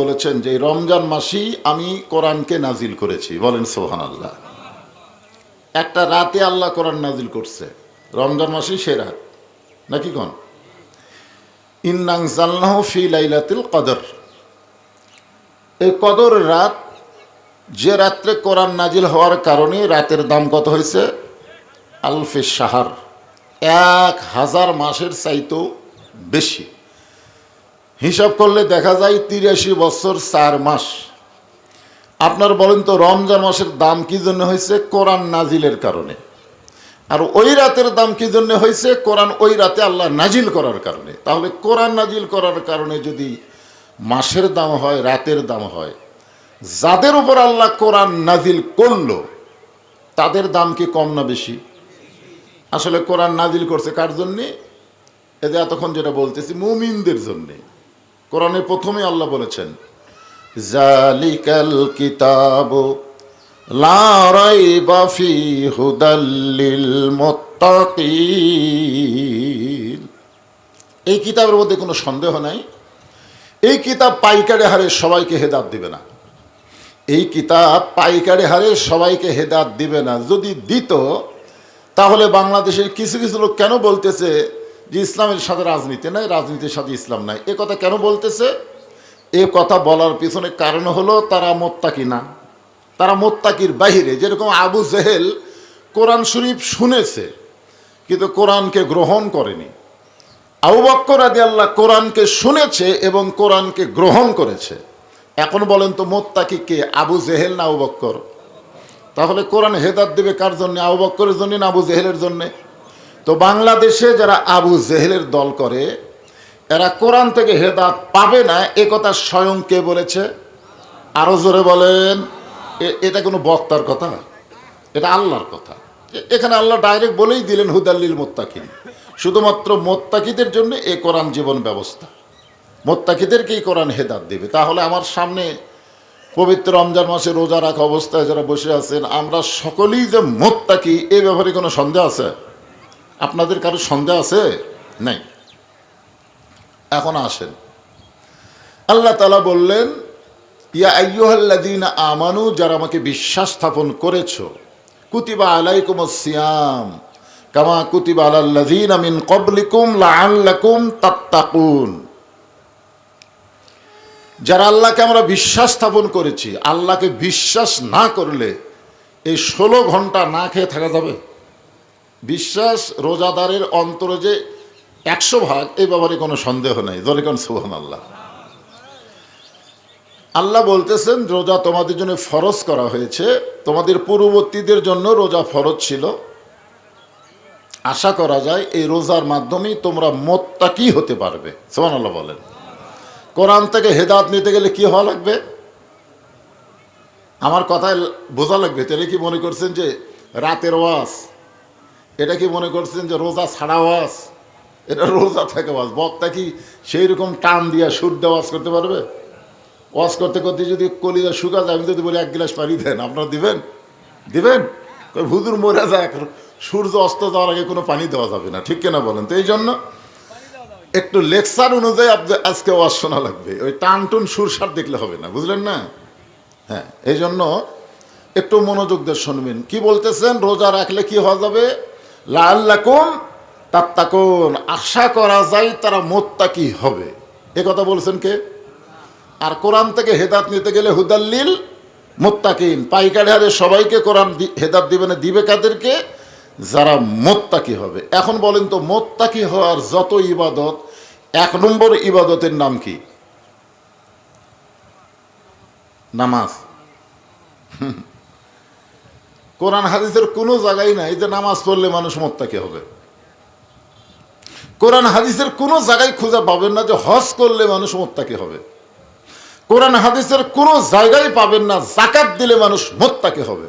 বলেছেন যে রমজান মাসেই আমি কোরআনকে নাজিল করেছি, বলেন সুবহানাল্লাহ। একটা রাতে আল্লাহ কোরআন নাজিল করছে, রমজান মাসেই সে রাত, নাকি কোন? ইন্না আনজালনাহু ফি লাইলাতুল কদর। এই কদর রাত, যে রাত্রে কোরআন নাজিল হওয়ার কারণে রাতের দাম কত হয়েছে? আলফে শাহর, 1000 মাসের চাইতেও বেশি। হিসাব করলে দেখা যায় 83 বছর 4 মাস। আপনার বলেন তো রমজান মাসের দাম কি জন্য হয়েছে? কোরআন নাজিলের কারণে। আর ওই রাতের দাম কি জন্য হয়েছে? কোরআন ওই রাতে আল্লাহ নাজিল করার কারণে। তাহলে কোরআন নাজিল করার কারণে যদি মাসের দাম হয়, রাতের দাম হয়, যাদের উপর আল্লাহ কোরআন নাজিল করলো তাদের দাম কি কম না বেশি? আসলে কোরআন নাজিল করছে কার জন্যে? এই যে এতক্ষণ যেটা বলতেছি, মুমিনদের জন্যে। কোরআনে প্রথমে আল্লাহ বলেছেন জালিকাল কিতাবু লা রাইবা ফীহি হুদাল লিল মুত্তাকিন। এই কিতাবের মধ্যে কোনো সন্দেহ নাই, এই কিতাব পাইকারি হারে সবাইকে হেদায়েত দিবে না। এই কিতাব পাইকারি হারে সবাইকে হেদায়েত দিবে না। যদি দিত তাহলে বাংলাদেশের কিছু কিছু লোক কেন বলতেছে যে ইসলামের সাথে রাজনীতি নাই, রাজনীতির সাথে ইসলাম নাই? এ কথা কেন বলতেছে? এ কথা বলার পিছনে কারণ হলো তারা মুত্তাকি না, তারা মুত্তাকির বাহিরে। যেরকম আবু জেহেল কোরআন শরীফ শুনেছে কিন্তু কোরআনকে গ্রহণ করেনি। আবু বকর রাদিয়াল্লাহু কোরআনকে শুনেছে এবং কোরআনকে গ্রহণ করেছে। এখন বলেন তো মুত্তাকি কে, আবু জেহেল না আবু বকর? তাহলে কোরআন হেদায়েত দেবে কার জন্য? আবু বকরের জন্য না আবু জেহেলের জন্য? তো বাংলাদেশে যারা আবু জেহেলের দল করে এরা কোরআন থেকে হেদায়েত পাবে না, এ কথা স্বয়ং কে বলেছে? আরো জোরে বলেন। এটা কোনো বক্তার কথা? এটা আল্লাহর কথা। এখানে আল্লাহ ডাইরেক্ট বলেই দিলেন হুদাল্লিল মুত্তাকিন। শুধুমাত্র মুত্তাকিদের জন্য এই কোরআন জীবন ব্যবস্থা, মুত্তাকিদেরকেই কোরআন হেদায়েত দেবে। তাহলে আমার সামনে পবিত্র রমজান মাসে রোজা রাখা অবস্থায় যারা বসে আছেন, আমরা সকলেই যে মুত্তাকি এ ব্যাপারে কোনো সন্দেহ আছে? আপনাদের কারো সন্দেহ আছে? নাই। এখন আসেন, আল্লাহ তাআলা বললেন ইয়া আইয়ুহাল্লাযীনা আমানু, যারা আমাকে বিশ্বাস স্থাপন করেছো, কুতিবা আলাইকুমুস সিয়াম কামা কুতিবা আলাল্লাযীনা মিন ক্বাবলিকুম লাআল্লাকুম তাত্তাকুন। যারা আল্লাহকে আমরা বিশ্বাস স্থাপন করেছি, আল্লাহকে বিশ্বাস না করলে এই 16 ঘন্টা না খেয়ে থাকা যাবে? বিশ্বাস রোজাদারের অন্তরে যে 100 ভাগ, এই ব্যাপারে কোনো সন্দেহ নাই। যখন সুবহানাল্লাহ। আল্লাহ বলতেছেন রোজা তোমাদের জন্য ফরজ করা হয়েছে, তোমাদের পূর্ববর্তীদের জন্য রোজা ফরজ ছিল। আশা করা যায় এই রোজার মাধ্যমেই তোমরা মুত্তাকি হতে পারবে। সুবহানাল্লাহ বলেন। কোরআন থেকে হেদায়েত নিতে গেলে কি হওয়া লাগবে? আমার কথায় বোঝা লাগবে। তাহলে কি মনে করছেন যে রাতের ওয়াজ? এটা কি মনে করছেন যে রোজা ছাড়া ওয়াজ? এটা রোজা থেকে ওয়াজ। বক্তা কি সেই রকম টান দিয়া সুর দিয়ে ওয়াজ করতে পারবে? ওয়াজ করতে করতে যদি কলিজা শুকা যায়, আমি যদি বলি 1 গ্লাস পানি দেন, আপনারা দিবেন? দিবেন? হুজুর মরে যায়, সূর্য অস্ত যাওয়ার আগে কোনো পানি দেওয়া যাবে না, ঠিক কিনা বলেন? তো এই জন্য একটু লেকচার অনুযায়ী আজকে ওয়াজ শোনা লাগবে। ওই টান টুন সুরসার দেখলে হবে না, বুঝলেন না? হ্যাঁ, এই জন্য একটু মনোযোগ দিয়ে শুনবেন। কি বলতেছেন? রোজা রাখলে কি হওয়া যাবে? লাআল্লাকুম তাত্তাকুন, আশা করা যায় তারা মুত্তাকি হবে। এ কথা বলছেন কে? আর কোরআন থেকে হেদায়েত নিতে গেলে হুদাল্লিল মুত্তাকিন, পাইকারি হারে সবাইকে কোরআন হেদায়েত দিবে না। দিবে কাদেরকে? যারা মুত্তাকি হবে। এখন বলেন তো মুত্তাকি হওয়ার যত ইবাদত, 1 নম্বর ইবাদতের নাম কি? নামাজ। কোরআন হাদিসের কোনো জায়গায় নাই যে নামাজ পড়লে মানুষ মুত্তাকি হবে। কোরআন হাদিসের কোনো জায়গায় খুঁজে পাবেন না যে হজ করলে মানুষ মুত্তাকি হবে। কোরআন হাদিসের কোনো জায়গায় পাবেন না যাকাত দিলে মানুষ মুত্তাকি হবে।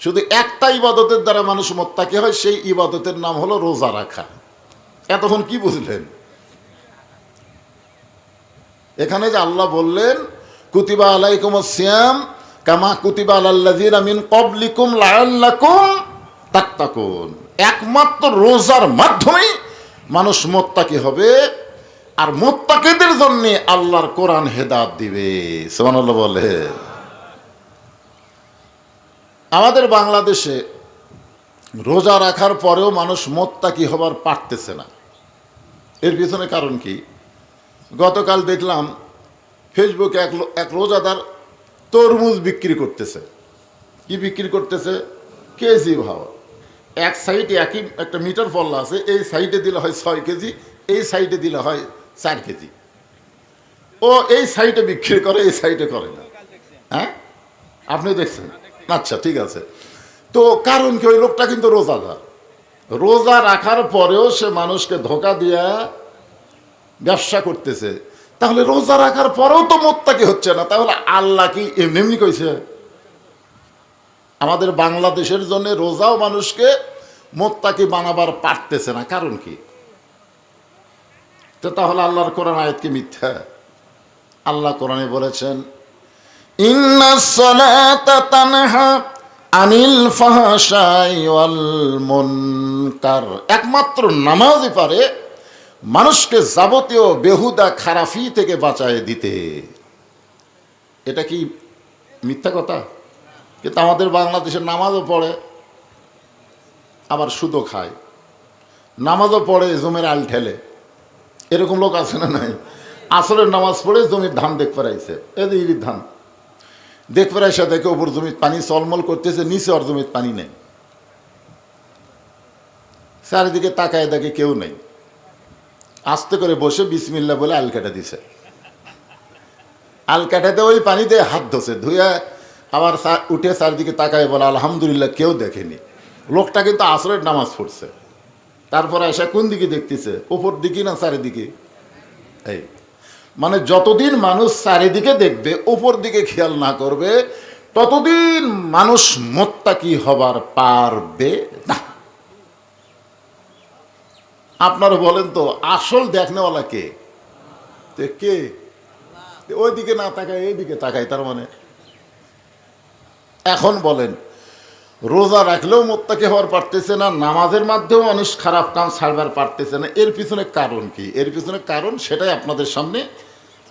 শুধু একটা ইবাদতের দ্বারা মানুষ মুত্তাকি হয়, সেই ইবাদতের নাম হলো রোজা রাখা। এতক্ষণ কি বুঝলেন? এখানে যে আল্লাহ বললেন কুতিবা আলাইকুমুস সিয়াম কামা কুতিবা আলাল্লাযীনা মিন ক্বাবলিকুম লাআল্লাকুম তাত্তাকুন, একমাত্র রোজার মাধ্যমেই মানুষ মুত্তাকি হবে। আর মুত্তাকিদের জন্য আল্লাহর কোরআন হেদায়েত দিবে। সুবহানাল্লাহ বলে। আমাদের বাংলাদেশে রোজা রাখার পরেও মানুষ মুত্তাকি হবার পারতেছে না। এর পিছনে কারণ কি? গতকাল দেখলাম ফেসবুকে এক রোজাদার তরমুজ বিক্রি করতেছে। কি বিক্রি করতেছে? কেজি ভাও। এক সাইডে একই একটা মিটার পল্লা আছে, এই সাইডে দিলে হয় 6 কেজি, এই সাইডে দিলে হয় 4 কেজি। ও এই সাইডে বিক্রি করে, এই সাইডে করে না। হ্যাঁ, আপনি দেখছেন? আচ্ছা, ঠিক আছে। তো কারণ কি? ওই লোকটা কিন্তু রোজাদার। রোজা রাখার পরেও সে মানুষকে ধোঁকা দিয়া ব্যবসা করতেছে। তাহলে রোজা রাখার পরেও তো মুত্তাকি হচ্ছে না, তাহলে আল্লাহ কি এমনি এমনি কইছে? আমাদের বাংলাদেশের জন্য রোজাও মানুষকে মুত্তাকি বানাবার পারতেছে না, কারণ কি? তো তাহলে আল্লাহর কোরআন আয়াত কি মিথ্যা? আল্লাহ কোরআনে বলেছেন, ইন্নাস সালাতা তানহা আনিল ফাহশাই ওয়াল মুনকার। একমাত্র নামাজই পারে মানুষকে যাবতীয় বেহুদা খারাপি থেকে বাঁচায় দিতে। এটা কি মিথ্যা কথা? কিন্তু আমাদের বাংলাদেশের নামাজও পড়ে, আবার সুদও খায়। নামাজও পড়ে, জমির আল ঠেলে। এরকম লোক আছে না নাই? আসরের নামাজ পড়ে জমির ধান দেখ ফেরাইছে, এই যে ইরির ধান দেখ ফেরাইছে, দেখে ওপর জমির পানি চলমল করতেছে, নিচে আর জমির পানি নেই। চারিদিকে তাকায় দেখে কেউ নেই। আস্তে করে বসে বিসমিল্লাহ বলে আল কাটা দিছে। আল কাটাতে ওই পানিতে হাত ধোছে, ধুয়ে আবার উঠে চারিদিকে তাকায় বলে আলহামদুলিল্লাহ, কেউ দেখেনি। লোকটা কিন্তু আসরের নামাজ পড়ছে। তারপরে এসে কোন দিকে দেখতেছে? উপর দিকে না চারিদিকে? এই মানে যতদিন মানুষ চারিদিকে দেখবে, উপর দিকে খেয়াল না করবে, ততদিন মানুষ মুত্তাকি হবার পারবে না। আপনারা বলেন তো, আসল দেখনেওয়ালা কে? কে? ওইদিকে না তাকায় এইদিকে তাকায়, তার মানে এখন বলেন, রোজা রাখলেও মুত্তাকি হওয়ার পারতেছে না, নামাজের মাধ্যমেও মানুষ খারাপ কাম ছাড়বার পারতেছে না। এর পিছনে কারণ কি? এর পিছনে কারণ সেটাই আপনাদের সামনে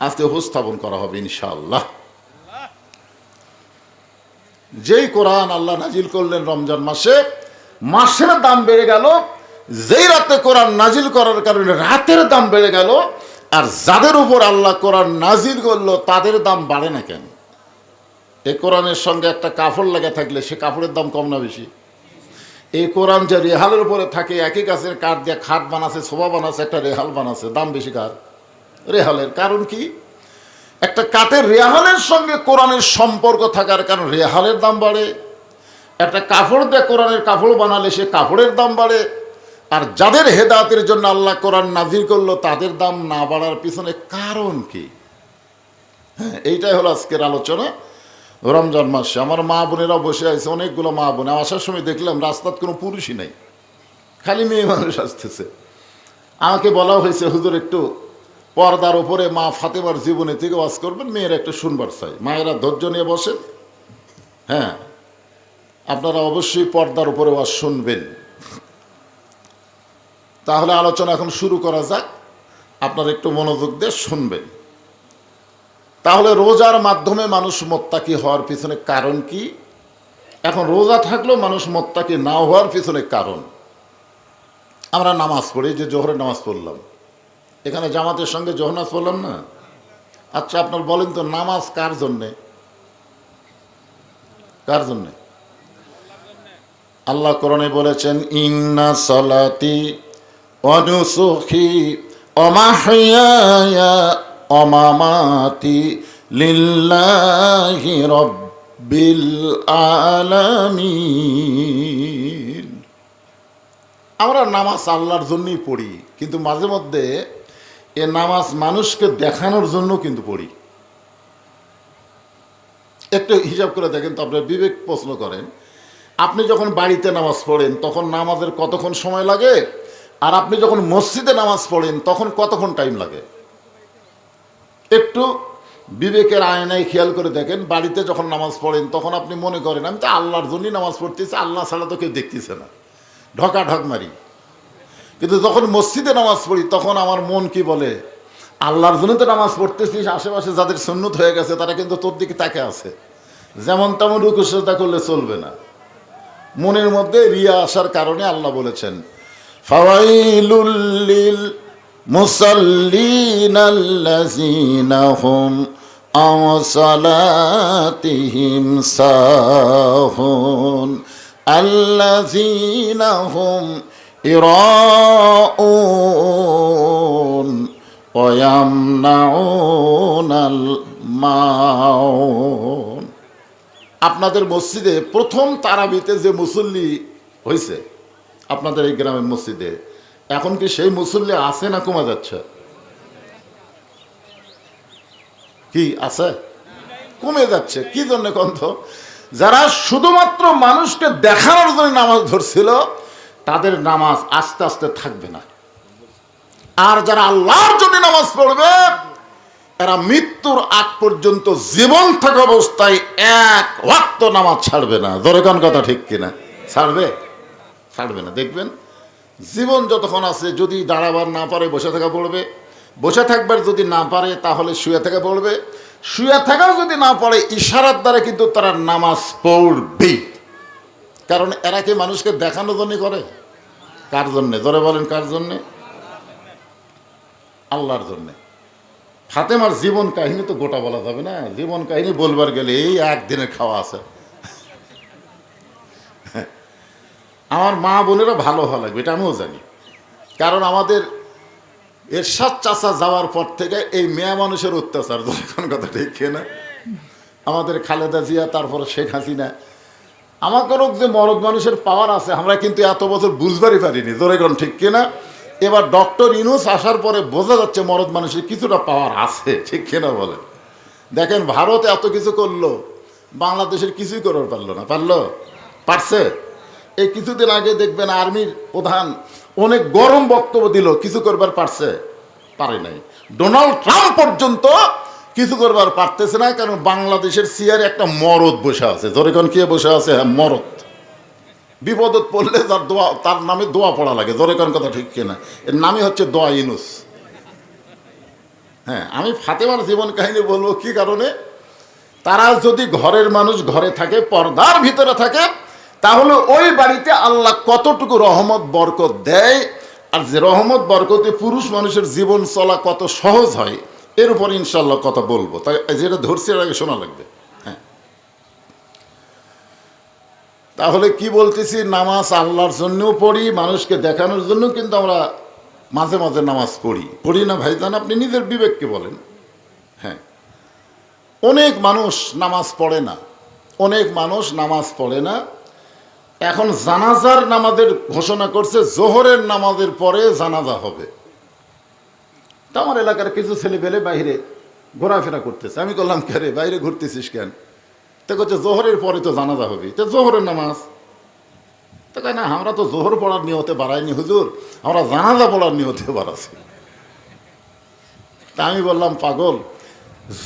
আজকে উপস্থাপন করা হবে ইনশাআল্লাহ। যেই কোরআন আল্লাহ নাজিল করলেন রমজান মাসে, মাসের দাম বেড়ে গেল। যেই রাতে কোরআন নাজিল করার কারণে রাতের দাম বেড়ে গেল। আর যাদের উপর আল্লাহ কোরআন নাজিল করলো তাদের দাম বাড়ে না কেন? এই কোরআনের সঙ্গে একটা কাপড় লেগে থাকলে সে কাপড়ের দাম কম না বেশি? এই কোরআন যে রেহালের উপরে থাকে, একই গাছের কাঠ দিয়ে খাট বানাচ্ছে, সোফা বানাচ্ছে, একটা রেহাল বানাচ্ছে, দাম বেশি কার? রেহালের। কারণ কি? একটা কাঠের রেহালের সঙ্গে কোরআনের সম্পর্ক থাকার কারণ রেহালের দাম বাড়ে। একটা কাপড় দিয়ে কোরআনের কাপড় বানালে সে কাপড়ের দাম বাড়ে। আর যাদের হেদায়েতের জন্য আল্লাহ কোরআন নাজিল করলো তাদের দাম না বাড়ার পিছনে কারণ কি? হ্যাঁ, এইটাই হলো আজকের আলোচনা। রমজান মাসে আমার মা বোনেরা বসে আছে, অনেকগুলো মা বোন। আসার সময় দেখলাম রাস্তার কোনো পুরুষই নাই, খালি মেয়ে মানুষ আসতেছে। আমাকে বলা হয়েছে, হুজুর একটু পর্দার উপরে মা ফাতেমার জীবনে থেকে ওয়াজ করবেন, মেয়েরা একটু শুনবার চাই। মায়েরা ধৈর্য নিয়ে বসেন। হ্যাঁ, আপনারা অবশ্যই পর্দার উপরে ওয়াজ শুনবেন। তাহলে আলোচনা এখন শুরু করা যাক, আপনারা একটু মনোযোগ দিয়ে শুনবেন। তাহলে রোজার মাধ্যমে মানুষ মুত্তাকি হওয়ার পিছনে কারণ কি? এখন রোজা থাকলেও মানুষ মুত্তাকি না হওয়ার পিছনে কারণ, আমরা নামাজ পড়ি, যে জোহরের নামাজ পড়লাম, এখানে জামাতের সঙ্গে জোহর নামাজ পড়লাম না? আচ্ছা, আপনার বলেন তো, নামাজ কার জন্যে? কার জন্যে? আল্লাহ কোরআনে বলেছেন, ইন্না সালাতি ওয়া নুসুকি ওয়া মাহইয়ায়া ওয়া মামাতি লিল্লাহি রাব্বিল আলামিন। আমরা নামাজ আল্লাহর জন্যই পড়ি, কিন্তু মাঝে মধ্যে এ নামাজ মানুষকে দেখানোর জন্য কিন্তু পড়ি। একটু হিসাব করে দেখেন তো, আপনার বিবেক প্রশ্ন করেন, আপনি যখন বাড়িতে নামাজ পড়েন তখন নামাজের কতক্ষণ সময় লাগে, আর আপনি যখন মসজিদে নামাজ পড়েন তখন কতক্ষণ টাইম লাগে? একটু বিবেকের আয়নায় খেয়াল করে দেখেন। বাড়িতে যখন নামাজ পড়েন তখন আপনি মনে করেন আমি তো আল্লাহর জন্যই নামাজ পড়তেছি, আল্লাহ ছাড়া তো কেউ দেখতেছে না, ঢকা ঢক মারি। কিন্তু যখন মসজিদে নামাজ পড়ি তখন আমার মন কি বলে, আল্লাহর জন্য তো নামাজ পড়তেছিস, আশেপাশে যাদের সুন্নত হয়ে গেছে তারা কিন্তু তোর দিকে তাকে আছে, যেমন তেমন রুকু সিজদা করলে চলবে না। মনের মধ্যে রিয়া আসার কারণে আল্লাহ বলেছেন ফাওয়াইলুল লিল মুসাল্লিনাল্লাযীনা হুম আন সালাতিহিম সাহুন আল্লাযীনা হুম ইরাউন ওয়া ইয়ামনাউনাল মাউন। আপনাদের মসজিদে প্রথম তারাবিতে যে মুসল্লি হয়েছে আপনাদের এই গ্রামের মসজিদে, এখন কি সেই মুসল্লি আছে না কমে যাচ্ছে? কি আছে? কমে যাচ্ছে। কি জন্য কন্থ? যারা শুধুমাত্র মানুষকে দেখানোর জন্য নামাজ ধরছিল তাদের নামাজ আস্তে আস্তে থাকবে না। আর যারা আল্লাহর জন্য নামাজ পড়বে এরা মৃত্যুর আগ পর্যন্ত জীবন থাকা অবস্থায় এক ওয়াক্ত নামাজ ছাড়বে না। ধরে কোন কথা ঠিক কিনা? ছাড়বে? ছাড়বে না। দেখবেন জীবন যতক্ষণ আছে যদি দাঁড়াবার না পারে বসে থাকা পড়বে, বসে থাকবার যদি না পারে তাহলে শুয়ে থাকা পড়বে, শুয়ে থাকাও যদি না পারে ইশারার দ্বারা কিন্তু তারা নামাজ পড়বেই। কারণ এরা কি মানুষকে দেখানোর জন্য করে? কার জন্যে? ধরে বলেন কার জন্যে? আল্লাহর জন্যে। ফাতেমার জীবন কাহিনী তো গোটা বলা যাবে না, জীবন কাহিনী বলবার গেলে এই একদিনের খাওয়া আছে। আমার মা বোনেরা ভালো হওয়া লাগবে এটা আমিও জানি, কারণ আমাদের এরশাদ চাচা যাওয়ার পর থেকে এই মেয়া মানুষের অত্যাচার, যখন কথা ঠিক না, আমাদের খালেদা জিয়া, তারপরে শেখ হাসিনা, আমাদেরও যে মরদ মানুষের পাওয়ার আছে আমরা কিন্তু এত বছর বুঝবারই পারিনি। জোরে কোন ঠিক কিনা? এবার ডক্টর ইউনূস আসার পরে বোঝা যাচ্ছে মরদ মানুষের কিছুটা পাওয়ার আছে, ঠিক কিনা বলেন? দেখেন ভারত এত কিছু করলো, বাংলাদেশের কিছুই করতে পারলো না। পারলো? পারছে? এই কিছুদিন আগে দেখবেন আর্মির প্রধান অনেক গরম বক্তব্য দিল, কিছু করবার পারছে? পারে নাই। ডোনাল্ড ট্রাম্প পর্যন্ত কিছু করবার পারতেছে না, কারণ বাংলাদেশের চেয়ারে একটা মরদ বসে আছে। ধরে কোন কে বসে আছে? হ্যাঁ, মরদ। বিপদত পড়লে তার দোয়া, তার নামে দোয়া পড়া লাগে। ধরে কোন কথা ঠিক কিনা? এর নামই হচ্ছে দোয়া ইউনূস। হ্যাঁ, আমি ফাতেমার জীবন কাহিনী বলবো কি কারণে? তারা যদি ঘরের মানুষ ঘরে থাকে, পর্দার ভিতরে থাকে, তাহলে ওই বাড়িতে আল্লাহ কতটুকু রহমত বরকত দেয়, আর যে রহমত বরকতে পুরুষ মানুষের জীবন চলা কত সহজ হয়, এর উপর ইনশাল্লাহ কথা বলবো। তাই যেটা ধরছি এর আগে শোনা লাগবে। হ্যাঁ, তাহলে কি বলতেছি? নামাজ আল্লাহর জন্যও পড়ি, মানুষকে দেখানোর জন্য কিন্তু আমরা মাঝে মাঝে নামাজ পড়ি না ভাইজান? আপনি নিজের বিবেককে বলেন। হ্যাঁ, অনেক মানুষ নামাজ পড়ে না, অনেক মানুষ নামাজ পড়ে না। এখন জানাজার নামাজের ঘোষণা করছে, জোহরের নামাজের পরে জানাজা হবে। তা আমার এলাকার কিছু ছেলে পেলে বাইরে ঘোরাফেরা করতেছে। আমি বললাম, কে রে বাইরে ঘুরতেছিস কেন? তো করছে জোহরের পরে তো জানাজা হবে, তো জোহরের নামাজ। তো কয় না, আমরা তো জোহর পড়ার নিয়তে বাড়াইনি হুজুর, আমরা জানাজা পড়ার নিয়তে বাড়াচ্ছি। তা আমি বললাম, পাগল,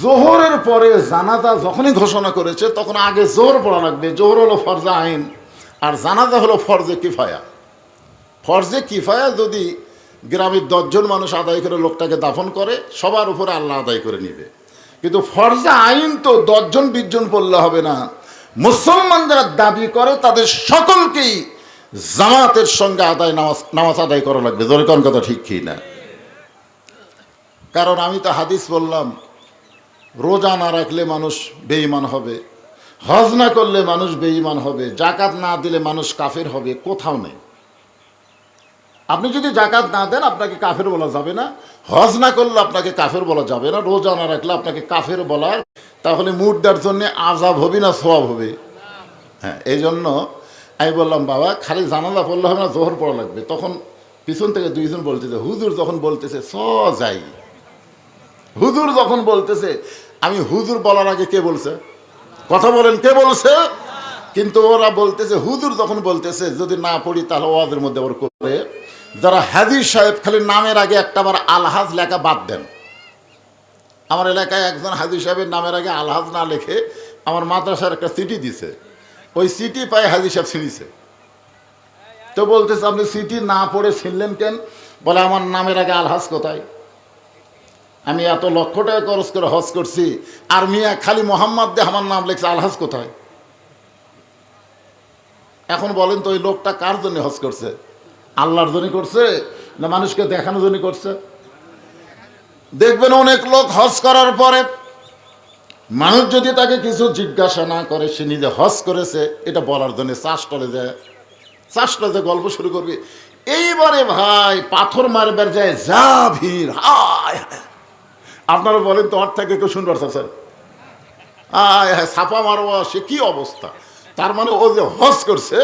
জোহরের পরে জানাজা যখনই ঘোষণা করেছে তখন আগে জোহর পড়া লাগবে। জোহর হলো ফরজে আইন, আর জানাজা হলো ফরজে কিফায়া। ফরজে কিফায়া যদি গ্রামের 10 জন মানুষ আদায় করে লোকটাকে দাফন করে, সবার উপরে আল্লাহ আদায় করে নিবে। কিন্তু ফরজে আইন তো 10 জন 20 জন পড়লে হবে না। মুসলমান যারা দাবি করে তাদের সকলকেই জামাতের সঙ্গে নামাজ আদায় করা লাগবে। জোরে কোন কথা ঠিক কি না? কারণ আমি তো হাদিস বললাম, রোজা না রাখলে মানুষ বেঈমান হবে, হজ না করলে মানুষ বেঈমান হবে, জাকাত না দিলে মানুষ কাফের হবে, কোথাও নেই। আপনি যদি জাকাত না দেন আপনাকে কাফের বলা যাবে না, হজ না করলে আপনাকে কাফের বলা যাবে না, রোজা না রাখলে আপনাকে কাফের বলার, তাহলে মুর্দার জন্য আযাব হবে না সওয়াব হবে? হ্যাঁ, এই জন্য আমি বললাম, বাবা খালি জানাজা পড়লে হবে না, জোহর পড়া লাগবে। তখন পিছন থেকে 2 জন বলতেছে, হুজুর যখন বলতেছে যাই, হুজুর যখন বলতেছে, আমি হুজুর বলার আগে কে বলছে? কথা বলেন, কে বলছে? কিন্তু ওরা বলতেছে, হুজুর যখন বলতেছে যদি না পড়ি তাহলে ওয়াজের মধ্যে আবার করে। যারা হাজি সাহেব খালি নামের আগে একটাবার আলহাজ লেখা বাদ দেন। আমার এলাকায় একজন হাজি সাহেবের নামের আগে আলহাজ না লিখে আমার মাদ্রাসার একটা চিঠি দিছে, ওই চিঠি পায় হাজি সাহেব ছিনিছে। তো বলতেছে, আপনি চিঠি না পড়ে ছিনলেন কেন? বলে, আমার নামের আগে আলহাজ কোথায়? আমি এত লক্ষ টাকা খরচ করে হজ করছি, আর মিয়া খালি মোহাম্মদ দিয়ে আমার নাম লিখছে, আলহাজ কোথায়? এখন বলেন তো ওই লোকটা কার জন্য হজ করছে? আল্লাহর জন্য করছে না মানুষকে দেখানোর জন্য করছে? দেখবেন অনেক লোক হজ করার পরে মানুষ যদি তাকে কিছু জিজ্ঞাসা না করে, সে নিজে হজ করেছে এটা বলার জন্য চাষটলে যায়, চাষটলে গল্প শুরু করবে। এইবারে ভাই পাথর মারবার যায়, যা ভিড়! হায় আপনারা বলেন তো, ওর থেকে কেউ শুনবার স্যার ছাপা মারোয়া, সে কি অবস্থা! তার মানে ও যে হজ করছে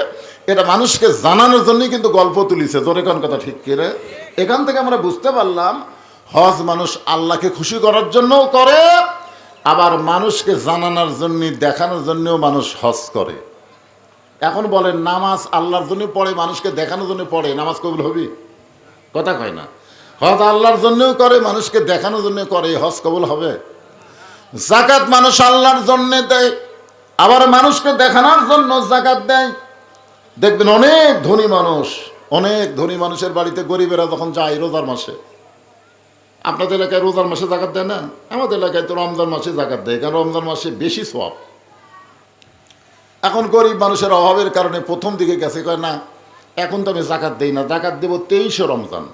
এটা মানুষকে জানানোর জন্যই কিন্তু গল্প তুলিছে। জোরে কোন কথা ঠিক কিনা? এখান থেকে আমরা বুঝতে পারলাম হজ মানুষ আল্লাহকে খুশি করার জন্যও করে, আবার মানুষকে জানানোর জন্য দেখানোর জন্যও মানুষ হজ করে। এখন বলেন নামাজ আল্লাহর জন্য পড়ে, মানুষকে দেখানোর জন্য পড়ে, নামাজ কবুল হবি? কথা কয় না। হজ আল্লাহর জন্যও করে, মানুষকে দেখানোর জন্য করে, হজ কবুল হবে? যাকাত মানুষ আল্লাহর জন্য দেয়, আবার মানুষকে দেখানোর জন্য যাকাত দেয়। দেখবেন অনেক ধনী মানুষ, অনেক ধনী মানুষের বাড়িতে গরিবেরা যখন যায় রোজার মাসে, আপনাদের এলাকায় রোজার মাসে যাকাত দেয় না? আমাদের এলাকায় তো রমজান মাসে যাকাত দেয়, কারণ রমজান মাসে বেশি সওয়াব। এখন গরিব মানুষের অভাবের কারণে প্রথম দিকে গেছে, কয় না এখন তো আমি যাকাত দেই না, যাকাত দেব 23 রমজান।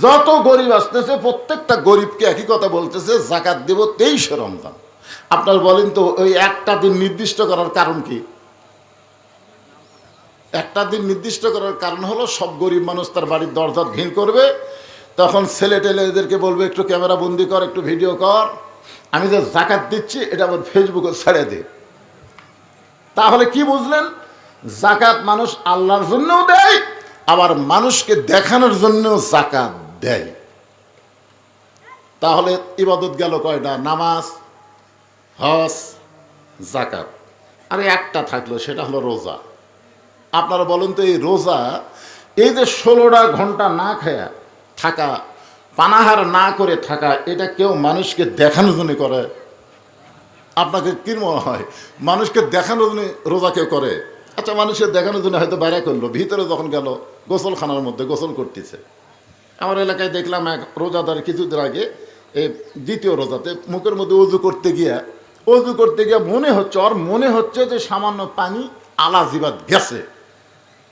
যত গরিব আসতেছে প্রত্যেকটা গরিবকে একই কথা বলতেছে, যাকাত দেব 23 রমজান। আপনার বলেন তো ওই একটা দিন নির্দিষ্ট করার কারণ কি? একটা দিন নির্দিষ্ট করার কারণ হলো সব গরিব মানুষ তার বাড়ির দরজা ভিড় করবে, তখন ছেলে টেলে এদেরকে বলবে একটু ক্যামেরা বন্দি কর, একটু ভিডিও কর, আমি যে যাকাত দিচ্ছি এটা আবার ফেসবুকে ছেড়ে দে। তাহলে কি বুঝলেন? যাকাত মানুষ আল্লাহর জন্যও দেয়, আবার মানুষকে দেখানোর জন্যও যাকাত দেয়। তাহলে ইবাদত গেল কয়টা? নামাজ, হজ, যাকাত, আর একটা থাকলো সেটা হলো রোজা। আপনারা বলেন তো এই রোজা, এই যে 16টা ঘন্টা না খায়া থাকা, পানাহার না করে থাকা, এটা কেউ মানুষকে দেখানোর জন্য করে? আপনাকে কি মনে হয় মানুষকে দেখানোর জন্য রোজা কেউ করে? আচ্ছা মানুষের দেখানোর জন্য হয়তো বাইরে করলো, ভিতরে যখন গেল গোসলখানার মধ্যে গোসল করতেছে। আমার এলাকায় দেখলাম এক রোজাদার কিছুদিন আগে এই দ্বিতীয় রোজাতে মুখের মধ্যে অজু করতে গিয়ে মনে হচ্ছে, ওর মনে হচ্ছে যে সামান্য পানি আলা জিবাত গেছে,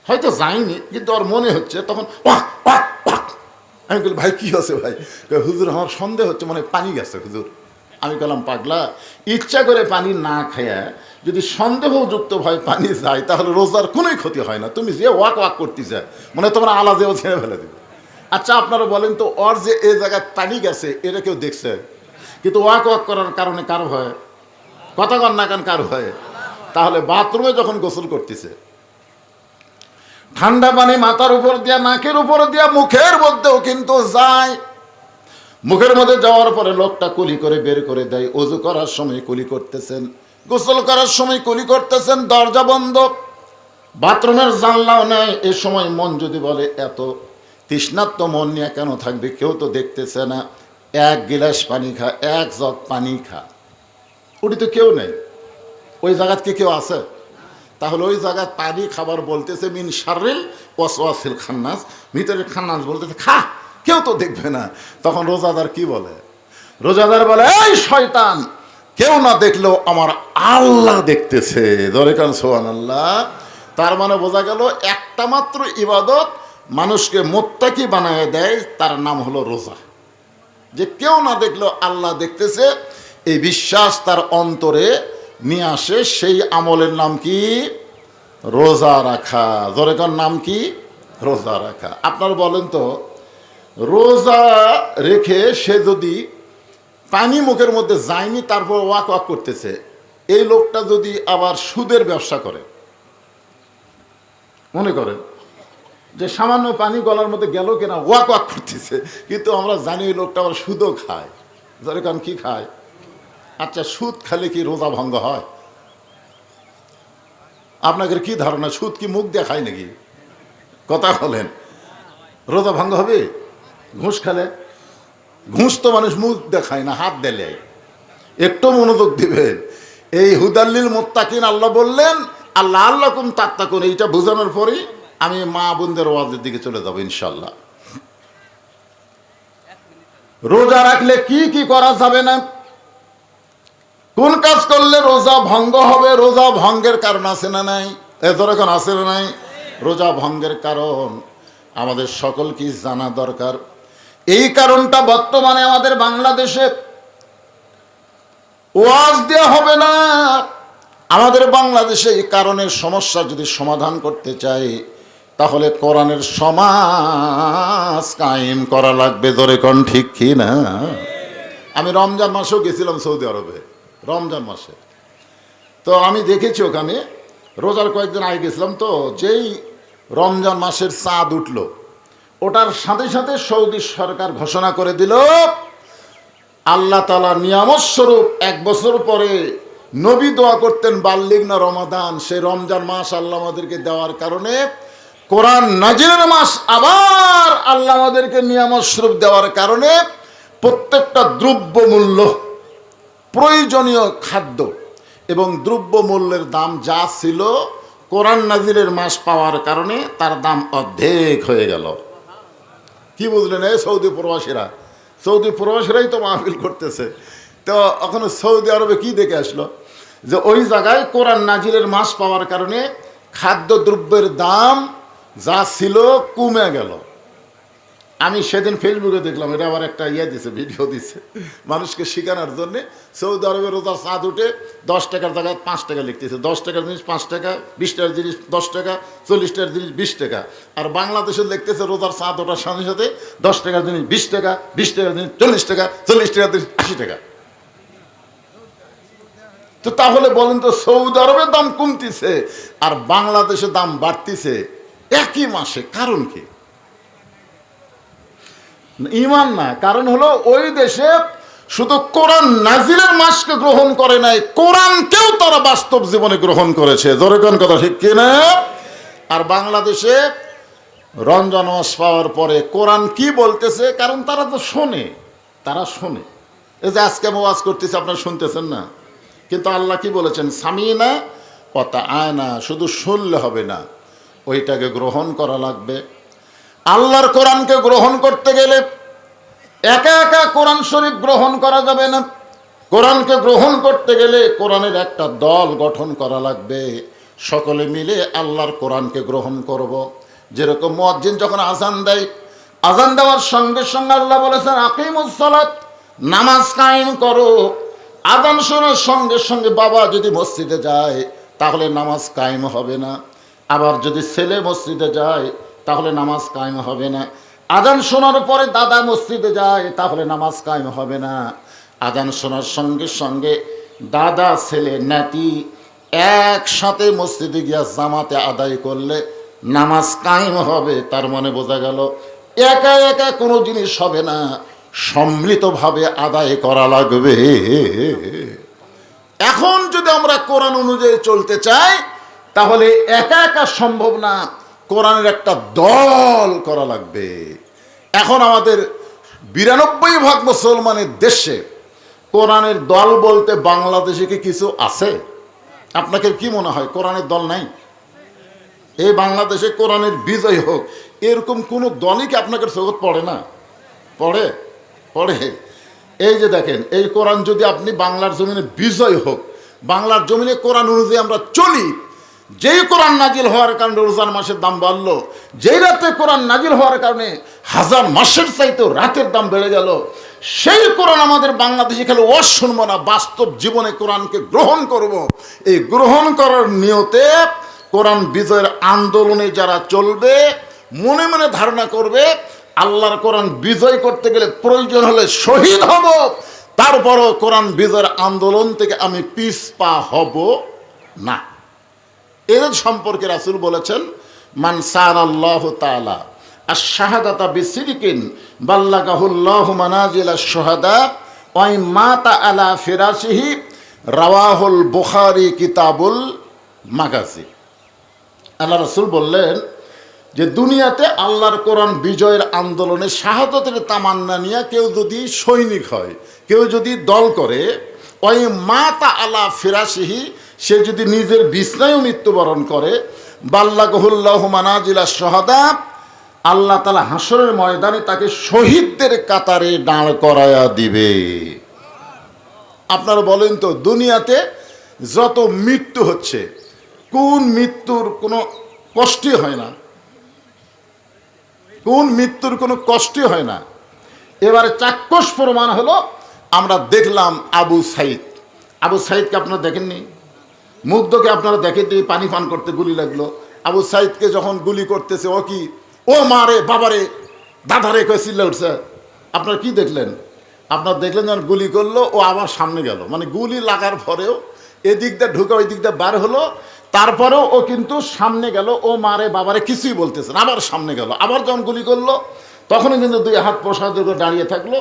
হয়তো যায়নি কিন্তু ওর মনে হচ্ছে। তখন আমি বলি ভাই কি আছে ভাই? হুজুর আমার সন্দেহ হচ্ছে, মানে পানি গেছে হুজুর। আমি বললাম পাগলা, ইচ্ছা করে পানি না খায়া যদি সন্দেহযুক্ত ভয় পানি যায় তাহলে রোজার কোনোই ক্ষতি হয় না। তুমি যে ওয়াক করতে যায় মানে তোমার আলা যেও ছেড়ে ফেলে দেবে। আচ্ছা আপনারা বলেন তো, ওর যে এই জায়গায় পানি গেছে এটা কেউ দেখছে? কিন্তু ওয়াক করার কারণে কারো হয়? কথা কন না কেন কারো হয়? তাহলে বাথরুমে যখন গোসল করতেছে, ঠান্ডা পানি মাথার উপর দিয়া, নাকের উপর দিয়া, মুখের মধ্যেও কিন্তু যায়। মুখের মধ্যে যাওয়ার পরে লোকটা কুলি করে বের করে দেয়। ওযু করার সময় কুলি করতেছেন, গোসল করার সময় কুলি করতেছেন, দরজা বন্ধ, বাথরুমের জানলাও নেই। এ সময় মন যদি বলে এত তৃষ্ণার্ত মন নিয়ে কেন থাকবে, কেউ তো দেখতেছে না, এক গিলাস পানি খা, এক জগ পানি খা, ওটি তো কেউ নেই। ওই জায়গাত কি কেউ আছে? তাহলে ওই জায়গায় পানি খাবার বলতেছে মিন শাররিল ওয়াসওয়াসিল খান্নাস, ভিতরের খান্নাস বলতেছে খা, কেউ তো দেখবে না। তখন রোজাদার কি বলে? রোজাদার বলে এই শয়তান, কেউ না দেখলেও আমার আল্লাহ দেখতেছে। ধরে কান সুবহানাল্লাহ। তার মানে বোঝা গেল একটা মাত্র ইবাদত মানুষকে মুত্তাকি বানায় দেয়, তার নাম হলো রোজা। যে কেউ না দেখলেও আল্লাহ দেখতেছে, এই বিশ্বাস তার অন্তরে নিয়ে আসে, সেই আমলের নাম কি? রোজা রাখা। ধরে কার নাম কি? রোজা রাখা। আপনারা বলেন তো, রোজা রেখে সে যদি পানি মুখের মধ্যে যায়নি তারপর ওয়াক করতেছে, এই লোকটা যদি আবার সুদের ব্যবসা করে, মনে করেন যে সামান্য পানি গলার মধ্যে গেল কিনা, ওয়াক করতেছে, কিন্তু আমরা জানি ওই লোকটা আবার সুদও খায়। ধরে কারণ কি খায়? আচ্ছা সুদ খেলে কি রোজা ভঙ্গ হয়? আপনাদের কি ধারণা, সুদ কি মুখ দিয়ে খায় নাকি? কথা বলেন, রোজা ভঙ্গ হবে? ঘুষ খেলে? ঘুষ তো মানুষ মুখ দেখায় না, হাত দেলে। একটু মনোযোগ দিবেন, এই হুদাল্লিল মুত্তাকিন আল্লাহ বললেন, আল্লাহ আল্লাকুম তাত্তাকুন, এইটা বোঝানোর পরেই আমি মা বোনদের ওয়াজের দিকে চলে যাবো ইনশাল্লাহ। রোজা রাখলে কি কি করা যাবে না, কোন কাজ করলে রোজা ভঙ্গ হবে, রোজা ভঙ্গের কারণ আছে না নাই, এখন আছে না নাই? রোজা ভঙ্গের কারণ আমাদের সকলকে জানা দরকার। এই কারণটা বর্তমানে আমাদের বাংলাদেশে ওয়াজ দেওয়া হবে না। আমাদের বাংলাদেশে এই কারণের সমস্যা যদি সমাধান করতে চাই, তাহলে কোরআনের সমাজ কায়েম করা লাগবে। ধরে কোন ঠিক কি না? আমি রমজান মাসেও গেছিলাম সৌদি আরবে, রমজান মাসে। তো আমি দেখেছি ওখানে, রোজার কয়েকদিন আগে গেছিলাম, তো যেই রমজান মাসের চাঁদ উঠল, ওটার সাথে সাথে সৌদি সরকার ঘোষণা করে দিল, আল্লাহ তাআলা নিয়ামত স্বরূপ 1 বছর পরে নবী দোয়া করতেন বাল্লিগনা রমাদান, সেই রমজান মাস আল্লাহ আমাদেরকে দেওয়ার কারণে, কোরআন নাজিলের মাস আবার আল্লাহ আমাদেরকে নিয়ামত স্বরূপ দেওয়ার কারণে প্রত্যেকটা দ্রব্য মূল্য, প্রয়োজনীয় খাদ্য এবং দ্রব্য মূল্যের দাম যা ছিল, কোরআন নাজিলের মাস পাওয়ার কারণে তার দাম অর্ধেক হয়ে গেল। কি বুঝলেন? এই সৌদি প্রবাসীরা, সৌদি প্রবাসীরাই তো মাহফিল করতেছে। তো ওখানে সৌদি আরবে কি দেখে আসলো, যে ওই জায়গায় কোরআন নাজিলের মাস পাওয়ার কারণে খাদ্যদ্রব্যের দাম যা ছিল কমে গেল। আমি সেদিন ফেসবুকে দেখলাম, এটা আবার একটা দিছে, ভিডিও দিছে মানুষকে শেখানোর জন্যে। সৌদি আরবে রোজার চাঁদ উঠে 10 টাকার জায়গায় 5 টাকা লিখতেছে, 10 টাকার জিনিস 5 টাকা, 20 টাকার জিনিস 10 টাকা, 40 টাকার জিনিস 20 টাকা। আর বাংলাদেশে লিখতেছে রোজার চাঁদ ওঠার সাথে সাথে 10 টাকার জিনিস 20 টাকা, 20 টাকার জিনিস 40 টাকা, 40 টাকার জিনিস 80 টাকা। তো তাহলে বলেন তো, সৌদি আরবের দাম কমতিছে আর বাংলাদেশে দাম বাড়তিছে একই মাসে, কারণ কি? ঈমান না, কারণ হলো ওই দেশে শুধু কোরআন নাজিলের মাসকে গ্রহণ করে নাই, কোরআনকেও তারা বাস্তব জীবনে গ্রহণ করেছে। জোরে কোন কথা ঠিক কিনা? আর বাংলাদেশে রমজান মাস পাওয়ার পরে কোরআন কি বলতেছে, কারণ তারা তো শোনে, তারা শোনে। এই যে আজকে আমি ওয়াজ করতেছি, আপনারা শুনতেছেন না, কিন্তু আল্লাহ কি বলেছেন? সামিনা কথা আয়না, শুধু শুনলে হবে না, ওইটাকে গ্রহণ করা লাগবে। আল্লাহর কোরআনকে গ্রহণ করতে গেলে একা একা কোরআন শরীফ গ্রহণ করা যাবে না। কোরআনকে গ্রহণ করতে গেলে কোরআনের একটা দল গঠন করা লাগবে, সকলে মিলে আল্লাহর কোরআনকে গ্রহণ করব। যেরকম মুয়াজ্জিন যখন আজান দেয়, আজান দেওয়ার সঙ্গে সঙ্গে আল্লাহ বলেছেন আকিমুস সালাত, নামাজ কায়েম করো। আজান শোনার সঙ্গে সঙ্গে বাবা যদি মসজিদে যায়, তাহলে নামাজ কায়েম হবে না। আবার যদি ছেলে মসজিদে যায়, তাহলে নামাজ কায়েম হবে না। আজান শোনার পরে দাদা মসজিদে যায়, তাহলে নামাজ কায়েম হবে না। আজান শোনার সঙ্গে সঙ্গে দাদা, ছেলে, নাতি একসাথে মসজিদে গিয়া জামাতে আদায় করলে নামাজ কায়েম হবে। তার মানে বোঝা গেল একা একা কোনো জিনিস হবে না, সম্মিলিতভাবে আদায় করা লাগবে। এখন যদি আমরা কোরআন অনুযায়ী চলতে চাই, তাহলে একা একা সম্ভব না, কোরআনের একটা দল করা লাগবে। এখন আমাদের 92% মুসলমানের দেশে কোরআনের দল বলতে বাংলাদেশে কি কিছু আছে? আপনাকে কি মনে হয় কোরআনের দল নাই? এই বাংলাদেশে কোরআনের বিজয় হোক, এরকম কোনো দলই কি আপনাকে জগৎ পড়ে না? পড়ে পড়ে। এই যে দেখেন, এই কোরআন যদি আপনি বাংলার জমিনে বিজয় হোক, বাংলার জমিনে কোরআন অনুযায়ী আমরা চলি, যেই কোরআন নাজিল হওয়ার কারণে রোজার মাসের দাম বাড়লো, যেই রাতে কোরআন নাজিল হওয়ার কারণে 1000 মাসের চাইতেও রাতের দাম বেড়ে গেল, সেই কোরআন আমাদের বাংলাদেশে খেলে ওয়াজ শুনবো না, বাস্তব জীবনে কোরআনকে গ্রহণ করব। এই গ্রহণ করার নিয়তে কোরআন বিজয়ের আন্দোলনে যারা চলবে, মনে মনে ধারণা করবে আল্লাহর কোরআন বিজয় করতে গেলে প্রয়োজন হলে শহীদ হব, তারপরও কোরআন বিজয়ের আন্দোলন থেকে আমি পিছপা হব না। এর সম্পর্কে রাসূল বলেছেন, মান সাআলাল্লাহু তাআলা আশ-শাহাদাতা বিসিদকিন বাল্লাগাহুল্লাহু মানাজিলাশ শুহাদা ওয়া মাতা আলা ফিরাশিহি, রাওয়াহুল বুখারী কিতাবুল মাগাজি। আল্লাহ রাসূল বললেন যে দুনিয়াতে আল্লাহর কোরআন বিজয়ের আন্দোলনে শাহাদতের তামান্না নিয়ে কেউ যদি সৈনিক হয়, কেউ যদি দল করে, ওই মাতা আলা ফিরাশিহি, সে যদি নিজের বিছনায়ও মৃত্যুবরণ করে, বাল্লাগাহুল্লাহু মানাজিলাশ শুহাদা, আল্লাহ তাআলা হাসরের ময়দানে তাকে শহীদদের কাতারে দাঁড় করায়া দিবে। আপনারা বলেন তো, দুনিয়াতে যত মৃত্যু হচ্ছে, কোন মৃত্যুর কোনো কষ্টই হয় না? কোন মৃত্যুর কোনো কষ্টই হয় না? এবারে চাক্ষুষ প্রমাণ হলো, আমরা দেখলাম আবু সাইদ। আবু সাইদকে আপনারা দেখেননি? মুগ্ধকে আপনারা দেখেননি? পানি পান করতে গুলি লাগলো। আবু সাইদকে যখন গুলি করতেছে, ও কি, ও মারে বাবারে দাদারে কয়ে চিল্লা উঠছে। আপনারা কি দেখলেন? আপনারা দেখলেন যখন গুলি করলো, ও আবার সামনে গেল, মানে গুলি লাগার পরেও এদিক দিয়ে ঢুকে ওই দিক দিয়ে বার হলো, তারপরেও ও কিন্তু সামনে গেল, ও মারে বাবারে কিছুই বলতেছে না, আবার সামনে গেল। আবার যখন গুলি করলো তখনও কিন্তু দুই হাত প্রসাদ করে দাঁড়িয়ে থাকলো।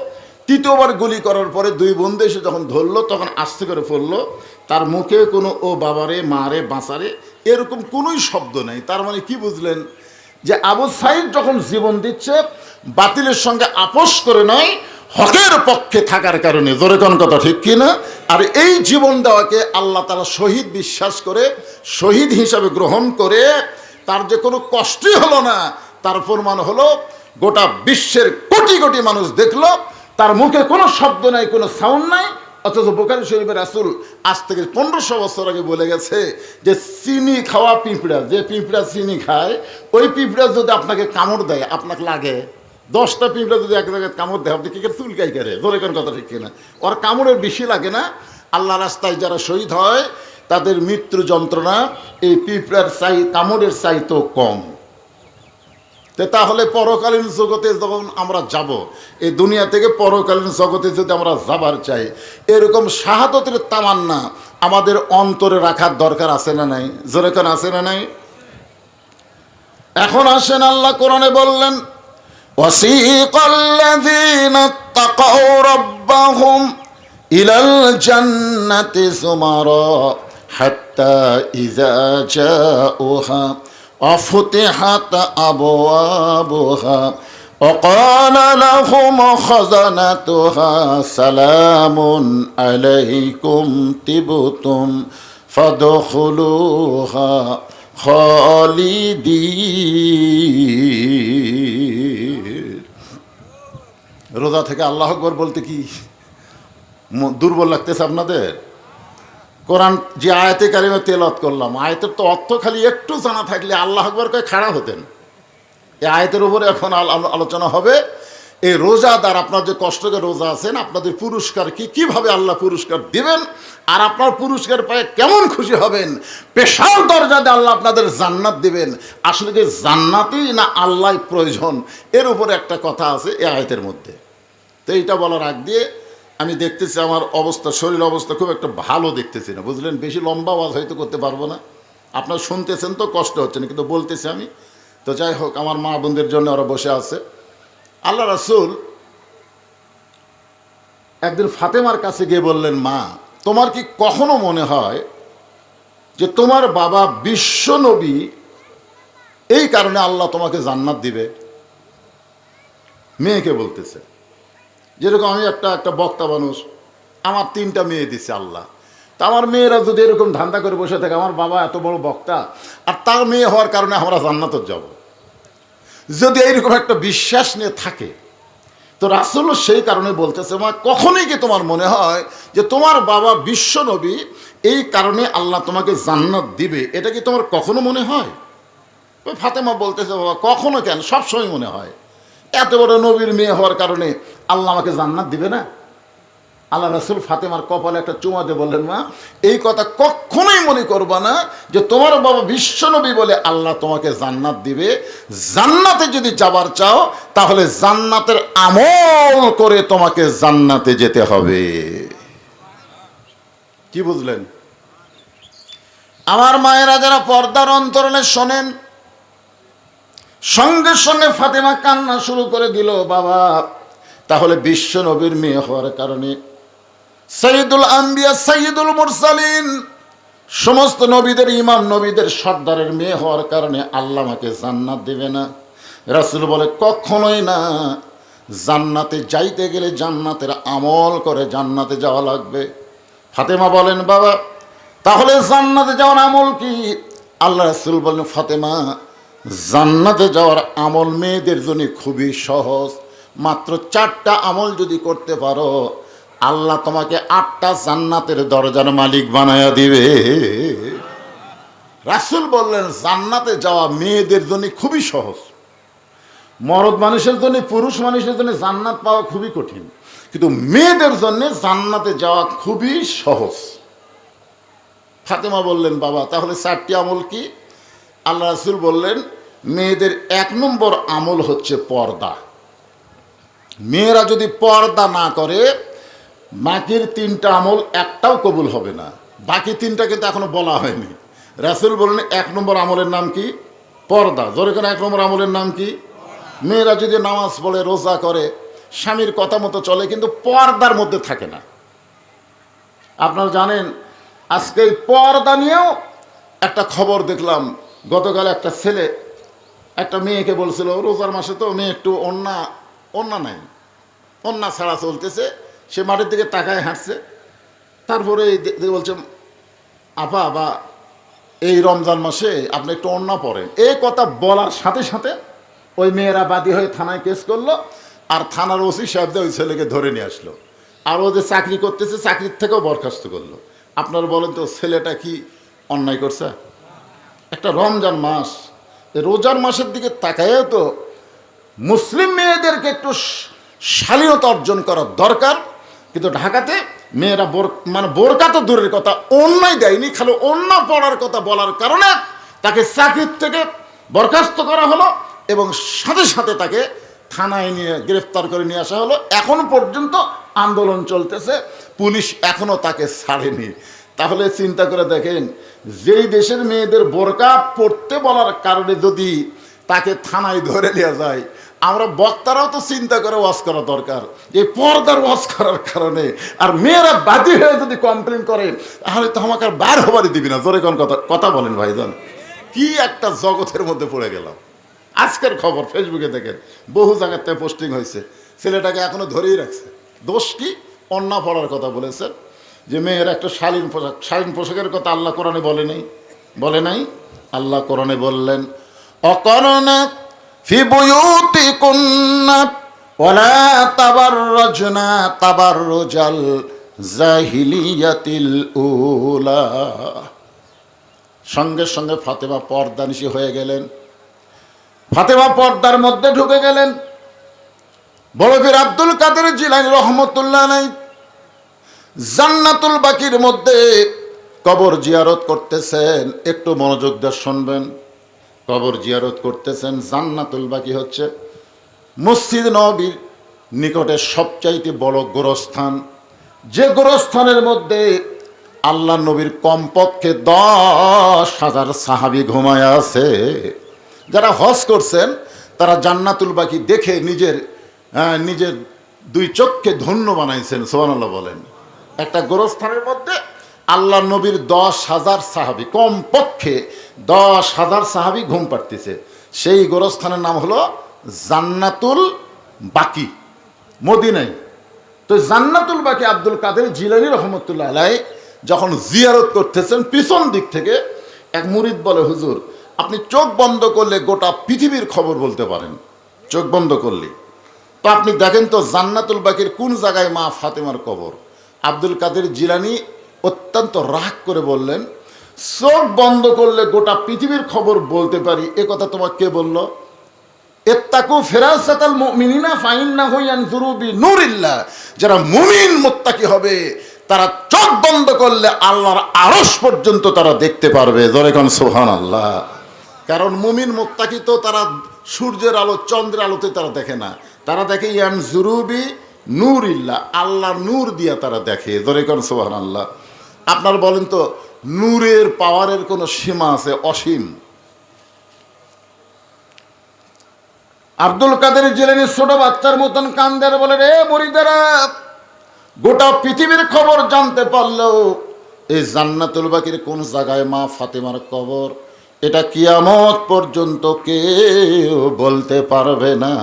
তৃতীয়বার গুলি করার পরে দুই বন্ধু এসে যখন ধরলো, তখন আস্তে করে পড়লো। তার মুখে কোনো ও বাবারে মারে বাঁচারে এরকম কোনোই শব্দ নেই। তার মানে কি বুঝলেন? যে আবু সাইদ যখন জীবন দিচ্ছে, বাতিলের সঙ্গে আপোষ করে নয়, হকের পক্ষে থাকার কারণে। জোরে কোন কথা, ঠিক কিনা? আর এই জীবন দেওয়াকে আল্লাহ তাআলা শহীদ বিশ্বাস করে, শহীদ হিসাবে গ্রহণ করে, তার যে কোনো কষ্টই হলো না, তার প্রমাণ হলো গোটা বিশ্বের কোটি কোটি মানুষ দেখলো, তার মুখে কোনো শব্দ নাই, কোনো সাউন্ড নাই। অথচ বুখারী শরীফের রাসূল আজ থেকে 1500 বছর আগে বলে গেছে যে চিনি খাওয়া পিঁপড়া, যে পিঁপড়া চিনি খায়, ওই পিঁপড়া যদি আপনাকে কামড় দেয়, আপনাকে লাগে 10টা পিঁপড়া যদি এক জায়গায় কামড় দেয়, আপনি কি করে চুলকাই করে? ধরে কোন কথা, ঠিক কিনা? ওর কামড়ের বেশি লাগে না। আল্লাহ রাস্তায় যারা শহীদ হয়, তাদের মৃত্যু যন্ত্রণা এই পিঁপড়ার কামড়ের চাইতেও কম। তাহলে পরকালীন জগতে যখন আমরা যাব, এই দুনিয়া থেকে পরকালীন জগতে যদি আমরা যাবার চাই, এরকম শাহাদতের তামান্না আমাদের অন্তরে রাখার দরকার আছে না নাই? জোরে কোন আছে না নাই? এখন আসেন, আল্লাহ কোরআনে বললেন, ওয়াসিকাল্লাযীনা তাকাউ রাব্বাহুম ইলাল জান্নাতি যুমারা হাত্তা ইযা জাউহা وفتحت أبوابها وقال لهم خزنتها سلام عليكم طبتم فادخلوها خالدين। রোজা থেকে আল্লাহু আকবার বলতে কি দুর্বল লাগতেছে আপনাদের? কোরআন যে আয়াতে কারিমা তেলাওয়াত করলাম, আয়াতের তো অর্থ খালি একটু জানা থাকলে আল্লাহু আকবার কয়ে খাড়া হতেন। এই আয়াতের উপরে এখন আলোচনা হবে। এই রোজাদার, আপনার যে কষ্ট করে রোজা আছেন, আপনাদের পুরস্কার কি, কিভাবে আল্লাহ পুরস্কার দিবেন, আর আপনার পুরস্কার পায়ে কেমন খুশি হবেন। স্পেশাল দরজাতে আল্লাহ আপনাদের জান্নাত দিবেন। আসলে যে জান্নাতই না আল্লাহ প্রয়োজন, এর উপরে একটা কথা আছে এই আয়াতের মধ্যে। তো এইটা বলার আগ দিয়ে আমি দেখতেছি আমার অবস্থা, শরীর অবস্থা খুব একটা ভালো দেখতেছি না, বুঝলেন? বেশি লম্বা আওয়াজ হয়তো করতে পারবো না, আপনারা শুনতেছেন তো কষ্ট হচ্ছে না, কিন্তু বলতেছি আমি। তো যাই হোক, আমার মা বোনদের জন্য ওরা বসে আছে। আল্লাহ রাসূল একদিন ফাতেমার কাছে গিয়ে বললেন, মা, তোমার কি কখনো মনে হয় যে তোমার বাবা বিশ্ব নবী, এই কারণে আল্লাহ তোমাকে জান্নাত দিবে? মেয়েকে বলতেছে। যেরকম আমি একটা বক্তা মানুষ, আমার 3টা মেয়ে দিচ্ছে আল্লাহ, তা আমার মেয়েরা যদি এরকম ধান্দা করে বসে থাকে, আমার বাবা এত বড় বক্তা আর তার মেয়ে হওয়ার কারণে আমরা জান্নাতে যাব, যদি এইরকম একটা বিশ্বাস নিয়ে থাকে, তো রাসূলও সেই কারণে বলতেছে, মা, কখনোই কি তোমার মনে হয় যে তোমার বাবা বিশ্ব নবী, এই কারণে আল্লাহ তোমাকে জান্নাত দিবে? এটা কি তোমার কখনো মনে হয়? ওই ফাতেমা বলতেছে, বাবা, কখনো কেন, সবসময় মনে হয়। এত বড় নবীর মেয়ে হওয়ার কারণে আল্লাহ আমাকে জান্নাত দিবে না? আল্লাহ রাসূল ফাতেমার কপালে একটা চুমা দিয়ে বললেন, মা, এই কথা কখনোই মনে করবা না যে তোমার বাবা বিশ্বনবী বলে আল্লাহ তোমাকে জান্নাত দিবে। জান্নাতে যদি যাবার চাও, তাহলে জান্নাতের আমল করে তোমাকে জান্নাতে যেতে হবে। কি বুঝলেন? আমার মায়েরা যারা পর্দার অন্তরালে শোনেন, সঙ্গে সঙ্গে ফাতেমা কান্না শুরু করে দিল, বাবা, তাহলে বিশ্ব নবীর মেয়ে হওয়ার কারণে, সাইয়্যিদুল আম্বিয়া সাইয়্যিদুল মুরসালিন, সমস্ত নবীদের ইমাম, নবীদের সর্দারের মেয়ে হওয়ার কারণে আল্লাহ আমাকে জান্নাত দেবে না? রাসূল বলে, কখনোই না। জান্নাতে যাইতে গেলে জান্নাতের আমল করে জান্নাতে যাওয়া লাগবে। ফাতেমা বলেন, বাবা, তাহলে জান্নাতে যাওয়ার আমল কি? আল্লাহ রাসূল বলেন, ফাতেমা, জান্নাতে যাওয়ার আমল মেয়েদের জন্য খুবই সহজ। মাত্র 4টা আমল যদি করতে পারো, আল্লাহ তোমাকে 8টা জান্নাতের দরজার মালিক বানায়া দিবে। রাসূল বললেন জান্নাতে যাওয়া মেয়েদের জন্য খুবই সহজ। মরদ মানুষের জন্য, পুরুষ মানুষের জন্য জান্নাত পাওয়া খুবই কঠিন, কিন্তু মেয়েদের জন্য জান্নাতে যাওয়া খুবই সহজ। ফাতেমা বললেন বাবা তাহলে 4টি আমল কি? আল্লাহ রাসূল বললেন মেয়েদের 1 নম্বর আমল হচ্ছে পর্দা। মেয়েরা যদি পর্দা না করে বাকির 3টা আমল একটাও কবুল হবে না। বাকি 3টা কিন্তু এখনো বলা হয়নি। রাসূল বললেন 1 নম্বর আমলের নাম কি? পর্দা। জোরে করে 1 নম্বর আমলের নাম কি? মেয়েরা যদি নামাজ পড়ে, রোজা করে, স্বামীর কথা মতো চলে, কিন্তু পর্দার মধ্যে থাকে না। আপনারা জানেন আজকে এই পর্দা নিয়েও একটা খবর দেখলাম। গতকাল একটা ছেলে একটা মেয়েকে বলছিল, রোজার মাসে তো মেয়ে একটু অন্যা নাই, অন্যা ছাড়া চলতেছে, সে মাঠের দিকে তাকায় হাঁটছে। তারপরে বলছে আপা বা এই রমজান মাসে আপনি একটু অন্যা পড়েন। এই কথা বলার সাথে সাথে ওই মেয়েরা বাদী হয়ে থানায় কেস করলো, আর থানার ওসি সাহেব ওই ছেলেকে ধরে নিয়ে আসলো। আর ও যে চাকরি করতেছে চাকরির থেকেও বরখাস্ত করলো। আপনারা বলেন তো ছেলেটা কি অন্যায় করছে? একটা রমজান মাস, রোজার মাসের দিকে তাকায় তো মুসলিম মেয়েদেরকে একটু শালীনতা অর্জন করা দরকার। কিন্তু ঢাকাতে মেয়েরা বোরকা তো দূরের কথা, অন্যায় দেয়নি, খালি অন্য পড়ার কথা বলার কারণে তাকে চাকরির থেকে বরখাস্ত করা হলো এবং সাথে সাথে তাকে থানায় নিয়ে গ্রেফতার করে নিয়ে আসা হলো। এখনো পর্যন্ত আন্দোলন চলতেছে, পুলিশ এখনো তাকে ছাড়েনি। তাহলে চিন্তা করে দেখেন, যেই দেশের মেয়েদের বোরকা পড়তে বলার কারণে যদি তাকে থানায় ধরে নেওয়া যায়, আমরা বক্তারাও তো চিন্তা করে ওয়াজ করা দরকার যে পর্দার ওয়াজ করার কারণে। আর মেয়েরা বাদী হয়ে যদি কমপ্লেন করে তাহলে তো আমাকে আর বার হবারই দিবি না। জোরে কোন কথা বলেন ভাইজান, কি একটা জগতের মধ্যে পড়ে গেলাম। আজকের খবর ফেসবুকে দেখেন, বহু জায়গার থেকে পোস্টিং হয়েছে, ছেলেটাকে এখনো ধরেই রাখছে। দোষ কি? অন্যা পড়ার কথা বলেছে, যে মেয়ের একটা শালীন পোশাকের কথা আল্লাহ কোরআনে বলে নাই। আল্লাহ কোরআনে বললেন অকরনা ফি বুয়ুতিকুন্না ওয়ালা তাবাররাজনা তাবাররুজাল জাহিলিয়াতিল উলা। সঙ্গে সঙ্গে ফাতেমা পর্দানিশী হয়ে গেলেন। ফাতেমা পর্দার মধ্যে ঢুকে গেলেন। বড় পীর আব্দুল কাদের জিলানী রহমতুল্লাহ আলাইহি জান্নাতুল বাকির মধ্যে কবর জিয়ারত করতেছেন। একটু মনোযোগ দিয়ে শুনবেন। কবর জিয়ারত করতেছেন। জান্নাতুল বাকি হচ্ছে মসজিদ নববীর নিকটে সবচাইতে বড় গোরস্থান, যে গোরস্থানের মধ্যে আল্লাহ নবীর কমপক্ষে 10,000 সাহাবী ঘুমায় আছে। যারা হজ করছেন তারা জান্নাতুল বাকি দেখে নিজের 2 চোখকে ধন্য বানাইছেন। সুবহানাল্লাহ বলেন। একটা গোরস্থানের মধ্যে আল্লাহ নবীর 10,000 সাহাবী, কমপক্ষে 10,000 সাহাবী ঘুম পাড়তেছে। সেই গোরস্থানের নাম হলো জান্নাতুল বাকি, মদিনায়। তো জান্নাতুল বাকি আব্দুল কাদের জিলানী রহমতুল্লাহ আলাইহি যখন জিয়ারত করতেছেন, পিছন দিক থেকে এক মুরিদ বলে হুজুর আপনি চোখ বন্ধ করলে গোটা পৃথিবীর খবর বলতে পারেন, চোখ বন্ধ করলে। তো আপনি দেখেন তো জান্নাতুল বাকির কোন জায়গায় মা ফাতেমার কবর। আব্দুল কাদের জিলানী অত্যন্ত রাগ করে বললেন চোখ বন্ধ করলে গোটা পৃথিবীর খবর বলতে পারি, এ কথা তোমাকে কে বললো? ইত্তাকু ফিরাসাতাল মুমিনিনা ফাইন্নাহু ইয়ানজুরু বিনুরিল্লাহ। যারা মুমিন মুত্তাকি হবে তারা চোখ বন্ধ করলে আল্লাহর আরশ পর্যন্ত তারা দেখতে পারবে। জোরে কোন সুবহানাল্লাহ। কারণ মুমিন মুত্তাকি তো তারা সূর্যের আলো চন্দ্রের আলোতে তারা দেখে না, তারা দেখে ইয়ানজুরু বিনুরিল্লাহ, আল্লাহর নূর দিয়া তারা দেখে। জোরে কোন সুবহানাল্লাহ। আপনার বলেন তো নূরের পাওয়ারের কোনো সীমা আছে? অসীম। আব্দুল কাদের জিলানী ছোট বাচ্চার মতন কান্দের বলে রে মুরিদেরা, গোটা পৃথিবীর খবর জানতে পারলেও এই জান্নাতুল বাকির কোন জায়গায় মা ফাতেমার কবর এটা কিয়ামত পর্যন্ত কেউ বলতে পারবে না।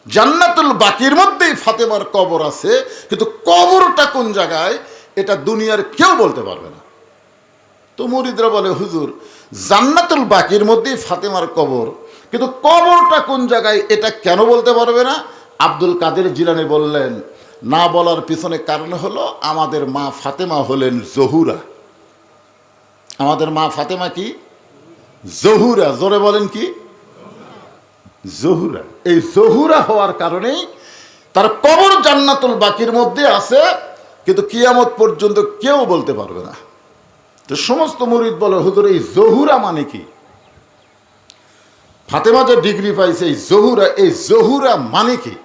জান্নাতুল বাকির মধ্যেই ফাতেমার কবর আছে, কিন্তু কবরটা কোন জায়গায় এটা দুনিয়ার কেউ বলতে পারবে না। তো মুরিদরা বলে, হুজুর জান্নাতুল বাকির মধ্যেই ফাতেমার কবর, কিন্তু কবরটা কোন জায়গায় এটা কেন বলতে পারবে না? আব্দুল কাদের জিলানী বললেন, না বলার পিছনে কারণ হলো আমাদের মা ফাতেমা হলেন জহুরা। আমাদের মা ফাতেমা কি? জহুরা। জোরে বলেন কি? জহুরা। এই জহুরা হওয়ার কারণেই তার কবর জান্নাতুল বাকির মধ্যে আছে, কিন্তু কিয়ামত পর্যন্ত কেউ বলতে পারবে না। তো সমস্ত মুরিদ বলে, হুজুর এই জহুরা মানে কি? ফাতেমা যে ডিগ্রি পাইছে এই জহুরা মানে কি?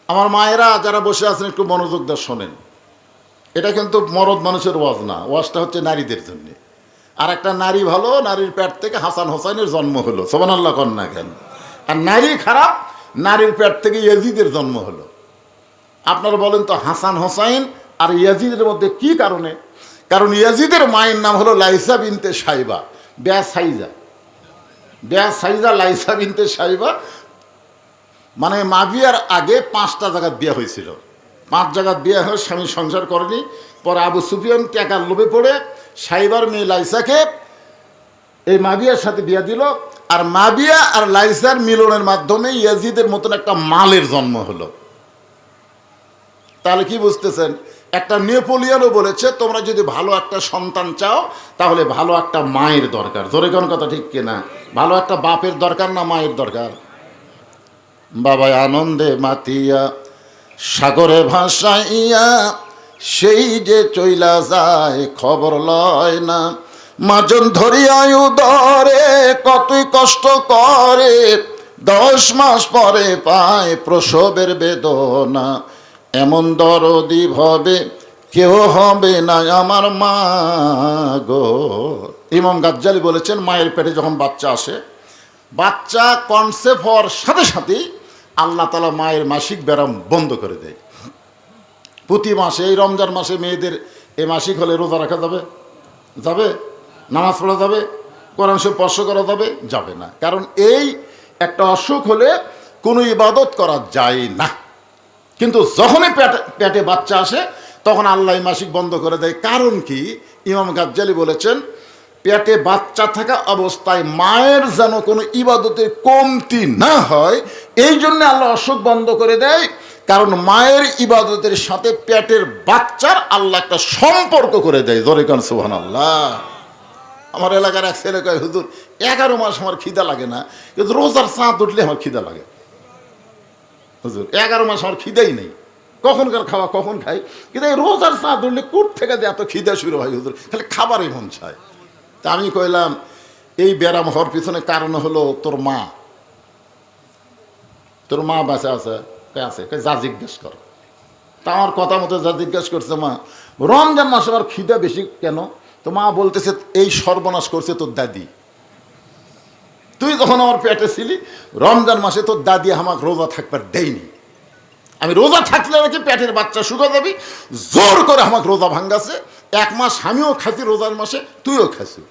আমার মায়েরা যারা বসে আছেন একটু মনোযোগ দিয়ে শোনেন, এটা কিন্তু মরদ মানুষের ওয়াজ না, ওয়াজটা হচ্ছে নারীদের জন্য। আর একটা নারী ভালো, নারীর পেট থেকে হাসান হোসাইনের জন্ম হলো, সুবহানাল্লাহ কন না কেন? আর নারী খারাপ, নারীর পেট থেকে ইয়াজিদের জন্ম হলো। আপনারা বলেন তো, হাসান হোসাইন আর ইয়াজিদের মধ্যে কি কারণে? কারণ ইয়াজিদের মায়ের নাম হলো লাইসা বিনতে সাইবা, সাইজা লাইসা বিনতে সাইবা। মানে মাবিয়ার আগে 5টা জায়গায় বিয়ে হয়েছিল, 5 জায়গায় বিয়ে হয়ে স্বামী সংসার করেনি। পরে আবু সুফিয়ান টাকার লোভে পড়ে সাইবার মেয়ে লাইসাকে এই মাবিয়ার সাথে বিয়ে দিল। আর মাবিয়া আর লাইসার মিলনের মাধ্যমে ইয়াজিদের মতন একটা মালের জন্ম হলো। তাহলে কি বুঝতেছেন? একটা নেপোলিয়নও বলেছে, তোমরা যদি ভালো একটা সন্তান চাও তাহলে ভালো একটা মায়ের দরকার। জোরে কোন কথা ঠিক কিনা? ভালো একটা বাপের দরকার না মায়ের দরকার? বাবাই আনন্দে মাতিয়া সাগরে ভাসাইয়া সেই যে চইলা যায় খবর লয় না, মাজন ধরিয়া উদরে কতই কষ্ট করে, 10 মাস পরে পায় প্রসবের বেদনা, এমন দরদি ভাবে কেউ হবে না আমার মা গো। ইমাম গাজ্জালি বলেছেন, মায়ের পেটে যখন বাচ্চা আসে, বাচ্চা কনসেপ্ট হওয়ার সাথে সাথেই আল্লাহ তাআলা মায়ের মাসিক ব্যারাম বন্ধ করে দেয়। প্রতি মাসে, এই রমজান মাসে মেয়েদের এই মাসিক হলে রোজা রাখা যাবে? যাবে? নামাজ পড়া যাবে? কোরআন শরীফ স্পর্শ করা যাবে? যাবে না। কারণ এই একটা অসুখ হলে কোনো ইবাদত করা যায় না। কিন্তু যখনই পেটে বাচ্চা আসে তখন আল্লাহ মাসিক বন্ধ করে দেয়। কারণ কি? ইমাম গাজ্জালি বলেছেন, পেটে বাচ্চা থাকা অবস্থায় মায়ের যেন কোনো ইবাদতের কমতি না হয়, এই জন্য আল্লাহ অসুখ বন্ধ করে দেয়। কারণ মায়ের ইবাদতের সাথে পেটের বাচ্চার আল্লাহ একটা সম্পর্ক করে দেয়। জোরে কান সুবহানাল্লাহ। আমার এলাকার এক ছেলে কয়, হুজুর 11 মাস আমার খিদা লাগে না, কিন্তু রোজার চাঁদ উঠলে আমার খিদা লাগে। হুজুর 11 মাস আমার খিদাই নেই, কখনকার খাওয়া কখন খাই, কিন্তু এই রোজার চাঁদ উঠলে কোথ থেকে যে এত খিদা শুরু হয় হুজুর, খালি খাবারই মন চায়। তা আমি কইলাম, এই ব্যারাম হওয়ার পিছনে কারণ হলো তোর মা বাঁচা আছে? আছে, যা জিজ্ঞেস কর। তা আমার কথা মতো যা জিজ্ঞেস করছে, মা রমজান মাসে আমার খিদা বেশি কেন? তো মা বলতেছে, এই সর্বনাশ করছে তোর দাদি। তুই যখন আমার পেটে ছিলি রমজান মাসে তোর দাদি আমাকে রোজা থাকবার দেয়নি। আমি রোজা থাকলে নাকি পেটের বাচ্চা শুকা যাবি, জোর করে আমাকে রোজা ভাঙ্গাছে। 1 মাস আমিও খাসি রোজার মাসে, তুইও খাসি।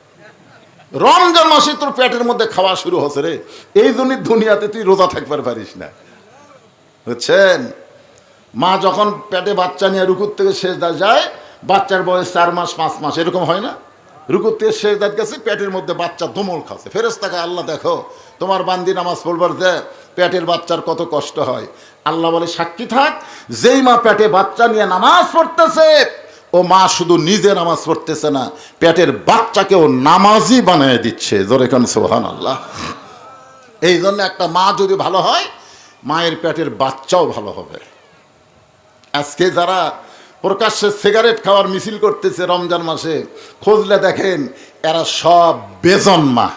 রমজান মাসে তোর পেটের মধ্যে খাওয়া শুরু হচ্ছে রে, এই জন্যই দুনিয়াতে তুই রোজা থাকবার পারিস না। বুঝছেন? মা যখন পেটে বাচ্চা নিয়ে রুকুর থেকে সেজদা যায়, বাচ্চার বয়স 4 মাস 5 মাস এরকম হয় না? রুকুর থেকে সেজদার গেছে, পেটের মধ্যে বাচ্চা দমল খাচ্ছে। ফেরেশতাকে আল্লাহ, দেখো তোমার বান্দি নামাজ পড়বার যে পেটের বাচ্চার কত কষ্ট হয়। আল্লাহ বলে, সাক্ষী থাক, যেই মা পেটে বাচ্চা নিয়ে নামাজ পড়তেছে, ও মা শুধু নিজে নামাজ পড়তেছে না, পেটের বাচ্চাকেও নামাজি বানিয়ে দিচ্ছে। জোরে কান সুবহানাল্লাহ। এই জন্য একটা মা যদি ভালো হয়, মায়ের পেটের বাচ্চাও ভালো হবে। আজকে যারা প্রকাশ্যে সিগারেট খাওয়ার মিছিল করতেছে রমজান মাসে, খুঁজলে দেখেন এরা সব বেজন্মা,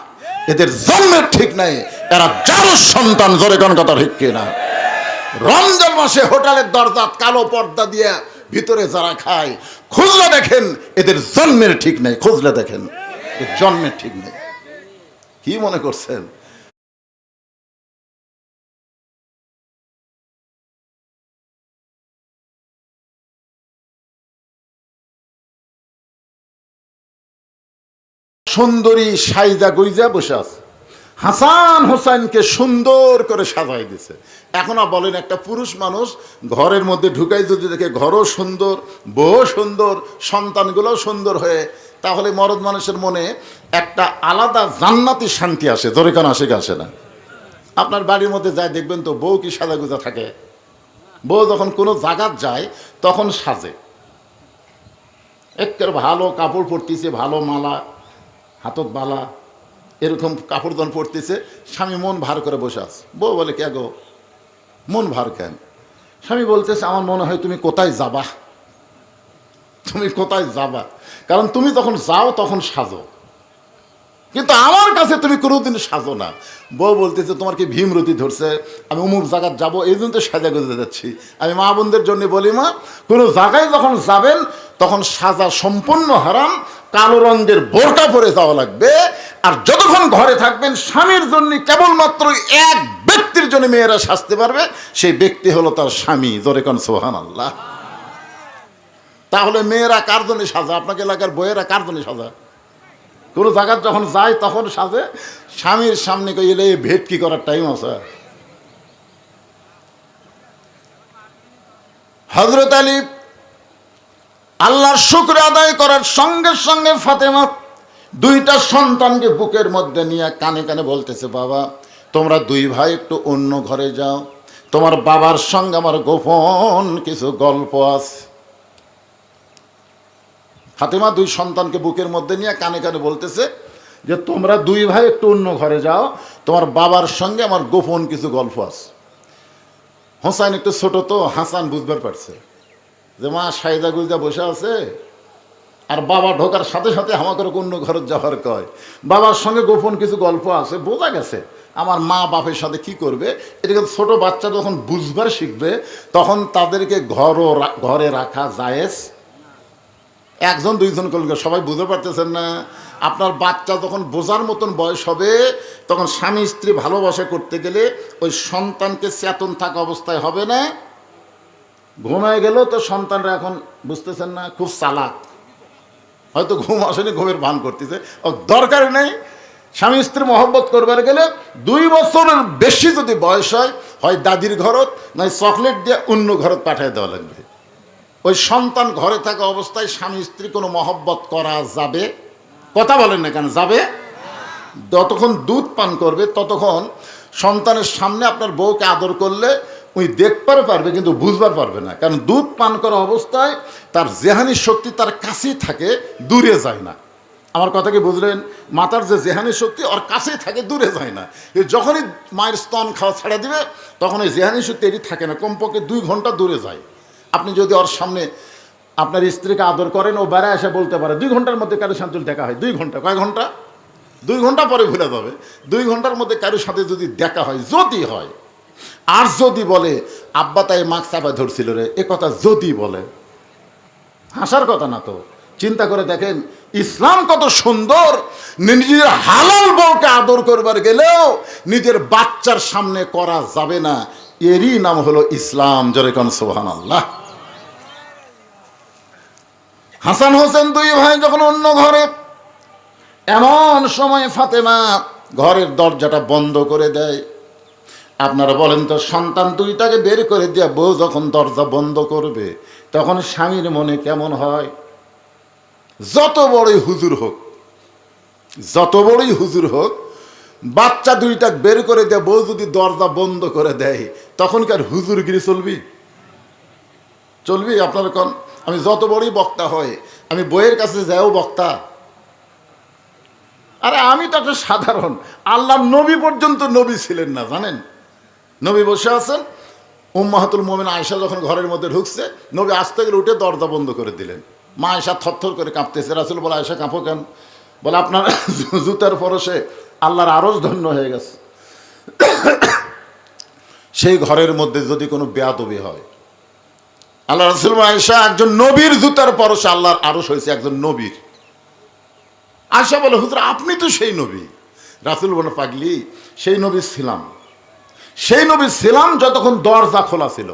এদের জন্মের ঠিক নাই, এরা যার সন্তান। জোরে কোন কথা ঠিক কিনা? রমজান মাসে হোটেলের দরজা কালো পর্দা দিয়ে ভিতরে যারা খায়, খুঁজলে দেখেন এদের জন্মের ঠিক নেই। খুঁজলে দেখেন জন্মের ঠিক নেই। কি মনে করছেন? সুন্দরী সাইজা গুইজা বসে আছে, হাসান হোসেনকে সুন্দর করে সাজাই দিছে। এখন বলেন, একটা পুরুষ মানুষ ঘরের মধ্যে ঢুকাই যদি দেখে ঘরও সুন্দর, বউ সুন্দর, সন্তানগুলোও সুন্দর হয়ে তাহলে মরদ মানুষের মনে একটা আলাদা জান্নাতি শান্তি আসে, জোরে কান আসে কি আসে না? আপনার বাড়ির মধ্যে যায় দেখবেন তো বউ কি সাজাগুজা থাকে। বউ যখন কোনো জায়গাত যায় তখন সাজে, একেবারে ভালো কাপড় পরতেছে, ভালো মালা হাতত বালা এরকম কাপড় যখন পরতেছে, স্বামী মন ভার করে বসে আছে। বউ বলে কে গো মন ভার কেন? স্বামী বলতেছে আমার মনে হয় তুমি কোথায় যাবা, তুমি কোথায় যাবা, কারণ তুমি যখন যাও তখন সাজো, কিন্তু আমার কাছে তুমি কোনোদিন সাজো না। বউ বলতেছে তোমার কি ভীমরতি ধরছে, আমি অমুক জায়গায় যাবো এই জন্য তো সাজা গুজে যাচ্ছি। আমি মা বোনদের জন্য বলি, মা কোনো জায়গায় যখন যাবেন তখন সাজা সম্পূর্ণ হারাম, কালো রঙের বোরকা পরে যাওয়া লাগবে। আর যতক্ষণ ঘরে থাকবেন স্বামীর জন্য কেবলমাত্র এক ব্যক্তির জন্য মেয়েরা সাজতে পারবে, সেই ব্যক্তি হলো তার স্বামী। জোরে কোন সুবহানাল্লাহ। তাহলে মেয়েরা কার জন্য সাজা? আপনাকে এলাকার বইয়েরা কার জন্য সাজা? কোনো জায়গায় যখন যায় তখন সাজে, স্বামীর সামনে গেলে ভেট কি করার টাইম আছে? হযরত আলী আল্লাহর শুকর আদায় করার সঙ্গে সঙ্গে ফাতেমা দুইটা সন্তানকে বুকের মধ্যে নিয়ে কানে কানে বলতেছে, বাবা তোমরা দুই ভাই একটু অন্য ঘরে যাও, তোমার বাবার সঙ্গে আমার গোপন কিছু গল্প আছে। ফাতেমা দুই সন্তানকে বুকের মধ্যে নিয়ে কানে কানে বলতেছে যে তোমরা দুই ভাই একটু অন্য ঘরে যাও, তোমার বাবার সঙ্গে আমার গোপন কিছু গল্প আছে। হোসাইন একটু ছোট তো, হাসান বুঝবার পারছে যে মা সাইদা গুজা বসে আছে আর বাবা ঢোকার সাথে সাথে আমাকে অন্য ঘরে যাওয়ার কয়, বাবার সঙ্গে গোপন কিছু গল্প আছে। বোঝা গেছে আমার মা বাপের সাথে কি করবে। এটাকে ছোট বাচ্চা যখন বুঝবার শিখবে তখন তাদেরকে ঘরে রাখা জায়েজ। একজন দুইজন করলে সবাই বুঝতে পারতেছেন না? আপনার বাচ্চা যখন বোঝার মতন বয়স হবে তখন স্বামী স্ত্রী ভালোবাসা করতে গেলে ওই সন্তানকে চেতন থাকা অবস্থায় হবে না। ঘুমায় গেল তো সন্তানরা এখন বুঝতেছেন না, খুব চালাক, হয়তো ঘুম আসেনি, ঘুমের ভান করতেছে, দরকার নেই। স্বামী স্ত্রী মহব্বত করবার গেলে 2 বছরের বেশি যদি বয়স হয়, হয় দাদির ঘরত নয় চকলেট দিয়ে অন্য ঘরত পাঠিয়ে দেওয়া লাগবে। ওই সন্তান ঘরে থাকা অবস্থায় স্বামী স্ত্রী কোনো মহব্বত করা যাবে? কথা বলেন না কেন? যাবে। যতক্ষণ দুধ পান করবে ততক্ষণ সন্তানের সামনে আপনার বউকে আদর করলে ওই দেখবার পারবে কিন্তু বুঝবার পারবে না, কারণ দুধ পান করা অবস্থায় তার জেহানি শক্তি তার কাছেই থাকে, দূরে যায় না। আমার কথা কি বুঝলেন? মাতার যে জেহানি শক্তি ওর কাছেই থাকে, দূরে যায় না। যখনই মায়ের স্তন খাওয়া ছেড়ে দিবে তখন ওই জেহানি শক্তি এটি থাকে না, কমপক্ষে 2 ঘন্টা দূরে যায়। আপনি যদি ওর সামনে আপনার স্ত্রীকে আদর করেন, ও বেড়ায় এসে বলতে পারে 2 ঘন্টার মধ্যে কারোর সাথে দেখা হয়। 2 ঘন্টা, কয় ঘন্টা? 2 ঘন্টা পরে ভুলে যাবে। 2 ঘন্টার মধ্যে কারোর সাথে যদি দেখা হয়, যদি হয়, আর যদি বলে আব্বা তাই মাছ চাপা ধরছিল রে, এ কথা যদি বলে, হাসার কথা না তো। চিন্তা করে দেখেন ইসলাম কত সুন্দর। নিজের হালাল বউকে আদর করবার গেলেও নিজের বাচ্চার সামনে করা যাবে না, এরই নাম হলো ইসলাম। জোরে কোন সুবহানাল্লাহ। হাসান হোসেন 2 ভাই যখন অন্য ঘরে, এমন সময় ফাতেমা ঘরের দরজাটা বন্ধ করে দেয়। আপনারা বলেন তো, সন্তান 2টাকে বের করে দিয়ে বউ যখন দরজা বন্ধ করবে তখন স্বামীর মনে কেমন হয়? যত বড়ই হুজুর হোক, যত বড়ই হুজুর হোক, বাচ্চা 2টা বের করে দিয়ে বউ যদি দরজা বন্ধ করে দেয় তখন কি আর হুজুরগিরি চলবি? চলবি? আপনারা কোন? আমি যত বড়ই বক্তা হয়, আমি বইয়ের কাছে যাও বক্তা। আরে আমি তো একটা সাধারণ, আল্লাহ নবী পর্যন্ত নবী ছিলেন না, জানেন? নবী বসে আছেন, উম্মাহাতুল মুমিন আয়েশা যখন ঘরের মধ্যে ঢুকছে, নবী আস্তে করে উঠে দরজা বন্ধ করে দিলেন। মা আয়েশা থরথর করে কাঁপতেছে। রাসূল বলে, আয়েশা কাঁপো কেন? বলে আপনার জুতার পরশে আল্লাহর আরশ ধন্য হয়ে গেছে। সেই ঘরের মধ্যে যদি কোনো বেয়াদবি হয়, আল্লাহ রাসূল আয়েশা একজন নবীর জুতার পরশে আল্লাহর আরশ হয়েছে, একজন নবীর। আয়েশা বলে, হুজুর আপনি তো সেই নবী। রাসূল বলে, পাগলি, সেই নবী ছিলাম, সেই নবী ছিলাম যতক্ষণ দরজা খোলা ছিল,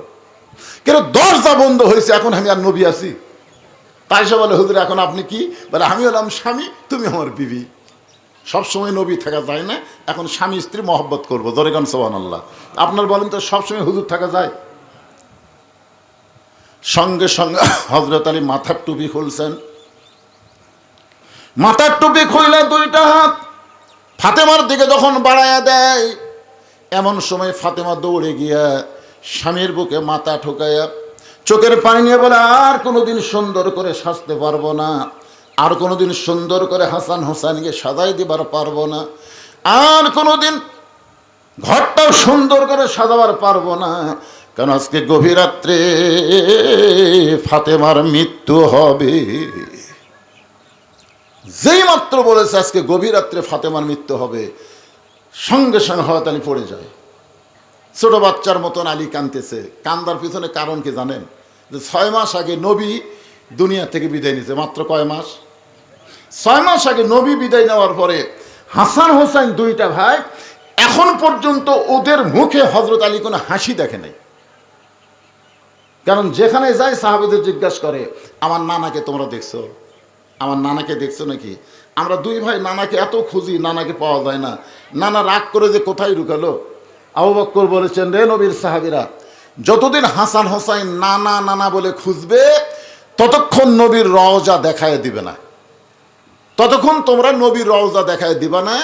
কিন্তু দরজা বন্ধ হয়েছে এখন আমি আর নবী আছি? তাই সে বলে, হুজুর এখন আপনি কি? বলে, আমি হলাম স্বামী, তুমি আমার বিবি। সবসময় নবী থাকা যায় না, এখন স্বামী স্ত্রী মহব্বত করবো। জোরে কোন সুবহানাল্লাহ। আপনার বলেন তো সবসময় হুজুর থাকা যায়? সঙ্গে সঙ্গে হযরত আলী মাথার টুপি খুলছেন, মাথার টুপি খুইলা দুইটা হাত ফাতেমার দিকে যখন বাড়াইয়া দেয়, এমন সময় ফাতেমা দৌড়ে গিয়া স্বামীর বুকে মাথা ঠুকাইয়া চোখের পানি নিয়ে বলে, আর কোনোদিন সুন্দর করে সাজতে পারবো না, আর কোনোদিন সুন্দর করে হাসান হোসেনকে সাজাই দিবার পারবো না, আর কোনোদিন ঘরটাও সুন্দর করে সাজাবার পারবো না, কারণ আজকে গভীর রাত্রে ফাতেমার মৃত্যু হবে। যেই মাত্র বলেছে আজকে গভীর রাত্রে ফাতেমার মৃত্যু হবে, সঙ্গে সঙ্গে হয়তো আলী পড়ে যায়। ছোট বাচ্চার মতন আলী কাঁদতেছে। কান্দার পিছনে কারণ কি জানেন? যে 6 মাস আগে নবী দুনিয়া থেকে বিদায় নিয়েছে। মাত্র কয় মাস? 6 মাস আগে নবী বিদায় নেওয়ার পরে হাসান হোসেন দুইটা ভাই এখন পর্যন্ত ওদের মুখে হযরত আলী কোনো হাসি দেখে নাই। কারণ যেখানে যায় সাহাবীদের জিজ্ঞাসা করে, আমার নানাকে তোমরা দেখছো? আমার নানাকে দেখছো নাকি? আমরা দুই ভাই নানাকে এত খুঁজি, নানাকে পাওয়া যায় না। নানা রাগ করে যে কোথায় ঢুকালো। আবু বকর বলেছেন, রে নবীর সাহাবীরা, যতদিন হাসান হোসাইন নানা নানা বলে খুঁজবে ততক্ষণ নবীর রওজা দেখায় দিবে না, ততক্ষণ তোমরা নবীর রওজা দেখায় দিবা না।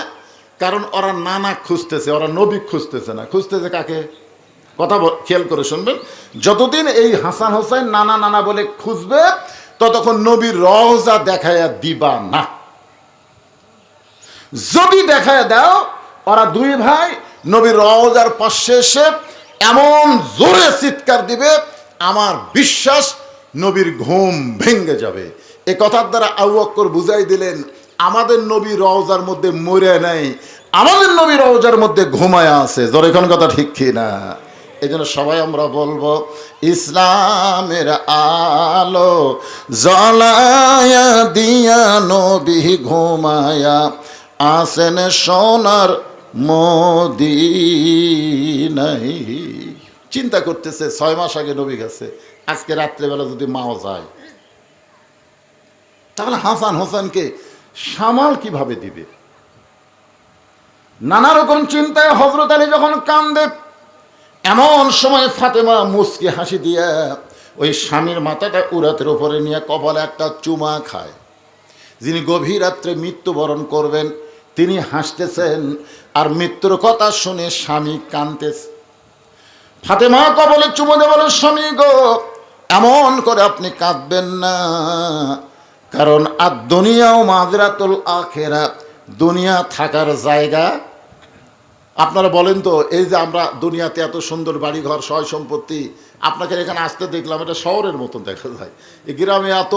কারণ ওরা নানা খুঁজতেছে, ওরা নবী খুঁজতেছে না। খুঁজতেছে কাকে? কথা খেয়াল করে শুনবেন, যতদিন এই হাসান হোসাইন নানা নানা বলে খুঁজবে ততক্ষণ নবীর রওজা দেখায়া দিবা না। যদি দেখায় দাও, ওরা দুই ভাই নবীর রওজার পাশে এসে এমন জোরে চিৎকার দিবে, আমার বিশ্বাস নবীর ঘুম ভেঙে যাবে। এ কথার দ্বারা আবু বকর বুঝাই দিলেন, আমাদের নবী রওজার মধ্যে মরে নাই, আমাদের নবী রওজার মধ্যে ঘুমায়া আছে। জোরে কোন কথা ঠিক কি না? এই জন্য সবাই আমরা বলবো, ইসলামের আলো জ্বালায়া দিয়া নবী ঘুমায়া আসেন সোনার মদিনায়। চিন্তা করতেছে 6 মাস আগে নবী গেছে, আজকে রাত্রেবেলা যদি মাও যায়, তাহলে হাসান হোসেনকে সামাল কিভাবে দিবে? নানা রকম চিন্তায় হযরত আলী যখন কান্দে, এমন সময় ফাতেমা মুচকি হাসি দিয়া ওই স্বামীর মাথাটা উরাতের উপরে নিয়ে কপালে একটা চুমা খায়। যিনি গভীর রাত্রে মৃত্যুবরণ করবেন তিনি হাসতেছেন, আর মৃত্যুর কথা শুনে স্বামী কাঁদতেছে। ফাতেমা কপালে চুমো দিয়ে বলে, স্বামী গো, এমন করে আপনি কাঁদবেন না, কারণ আর দুনিয়াও মাজরাতুল আখিরাত, দুনিয়া থাকার জায়গা। আপনারা বলেন তো, এই যে আমরা দুনিয়াতে এত সুন্দর বাড়িঘর সয় সম্পত্তি, আপনাকে এখানে আসতে দেখলাম, এটা শহরের মতন দেখা যায়। এই গ্রামে এত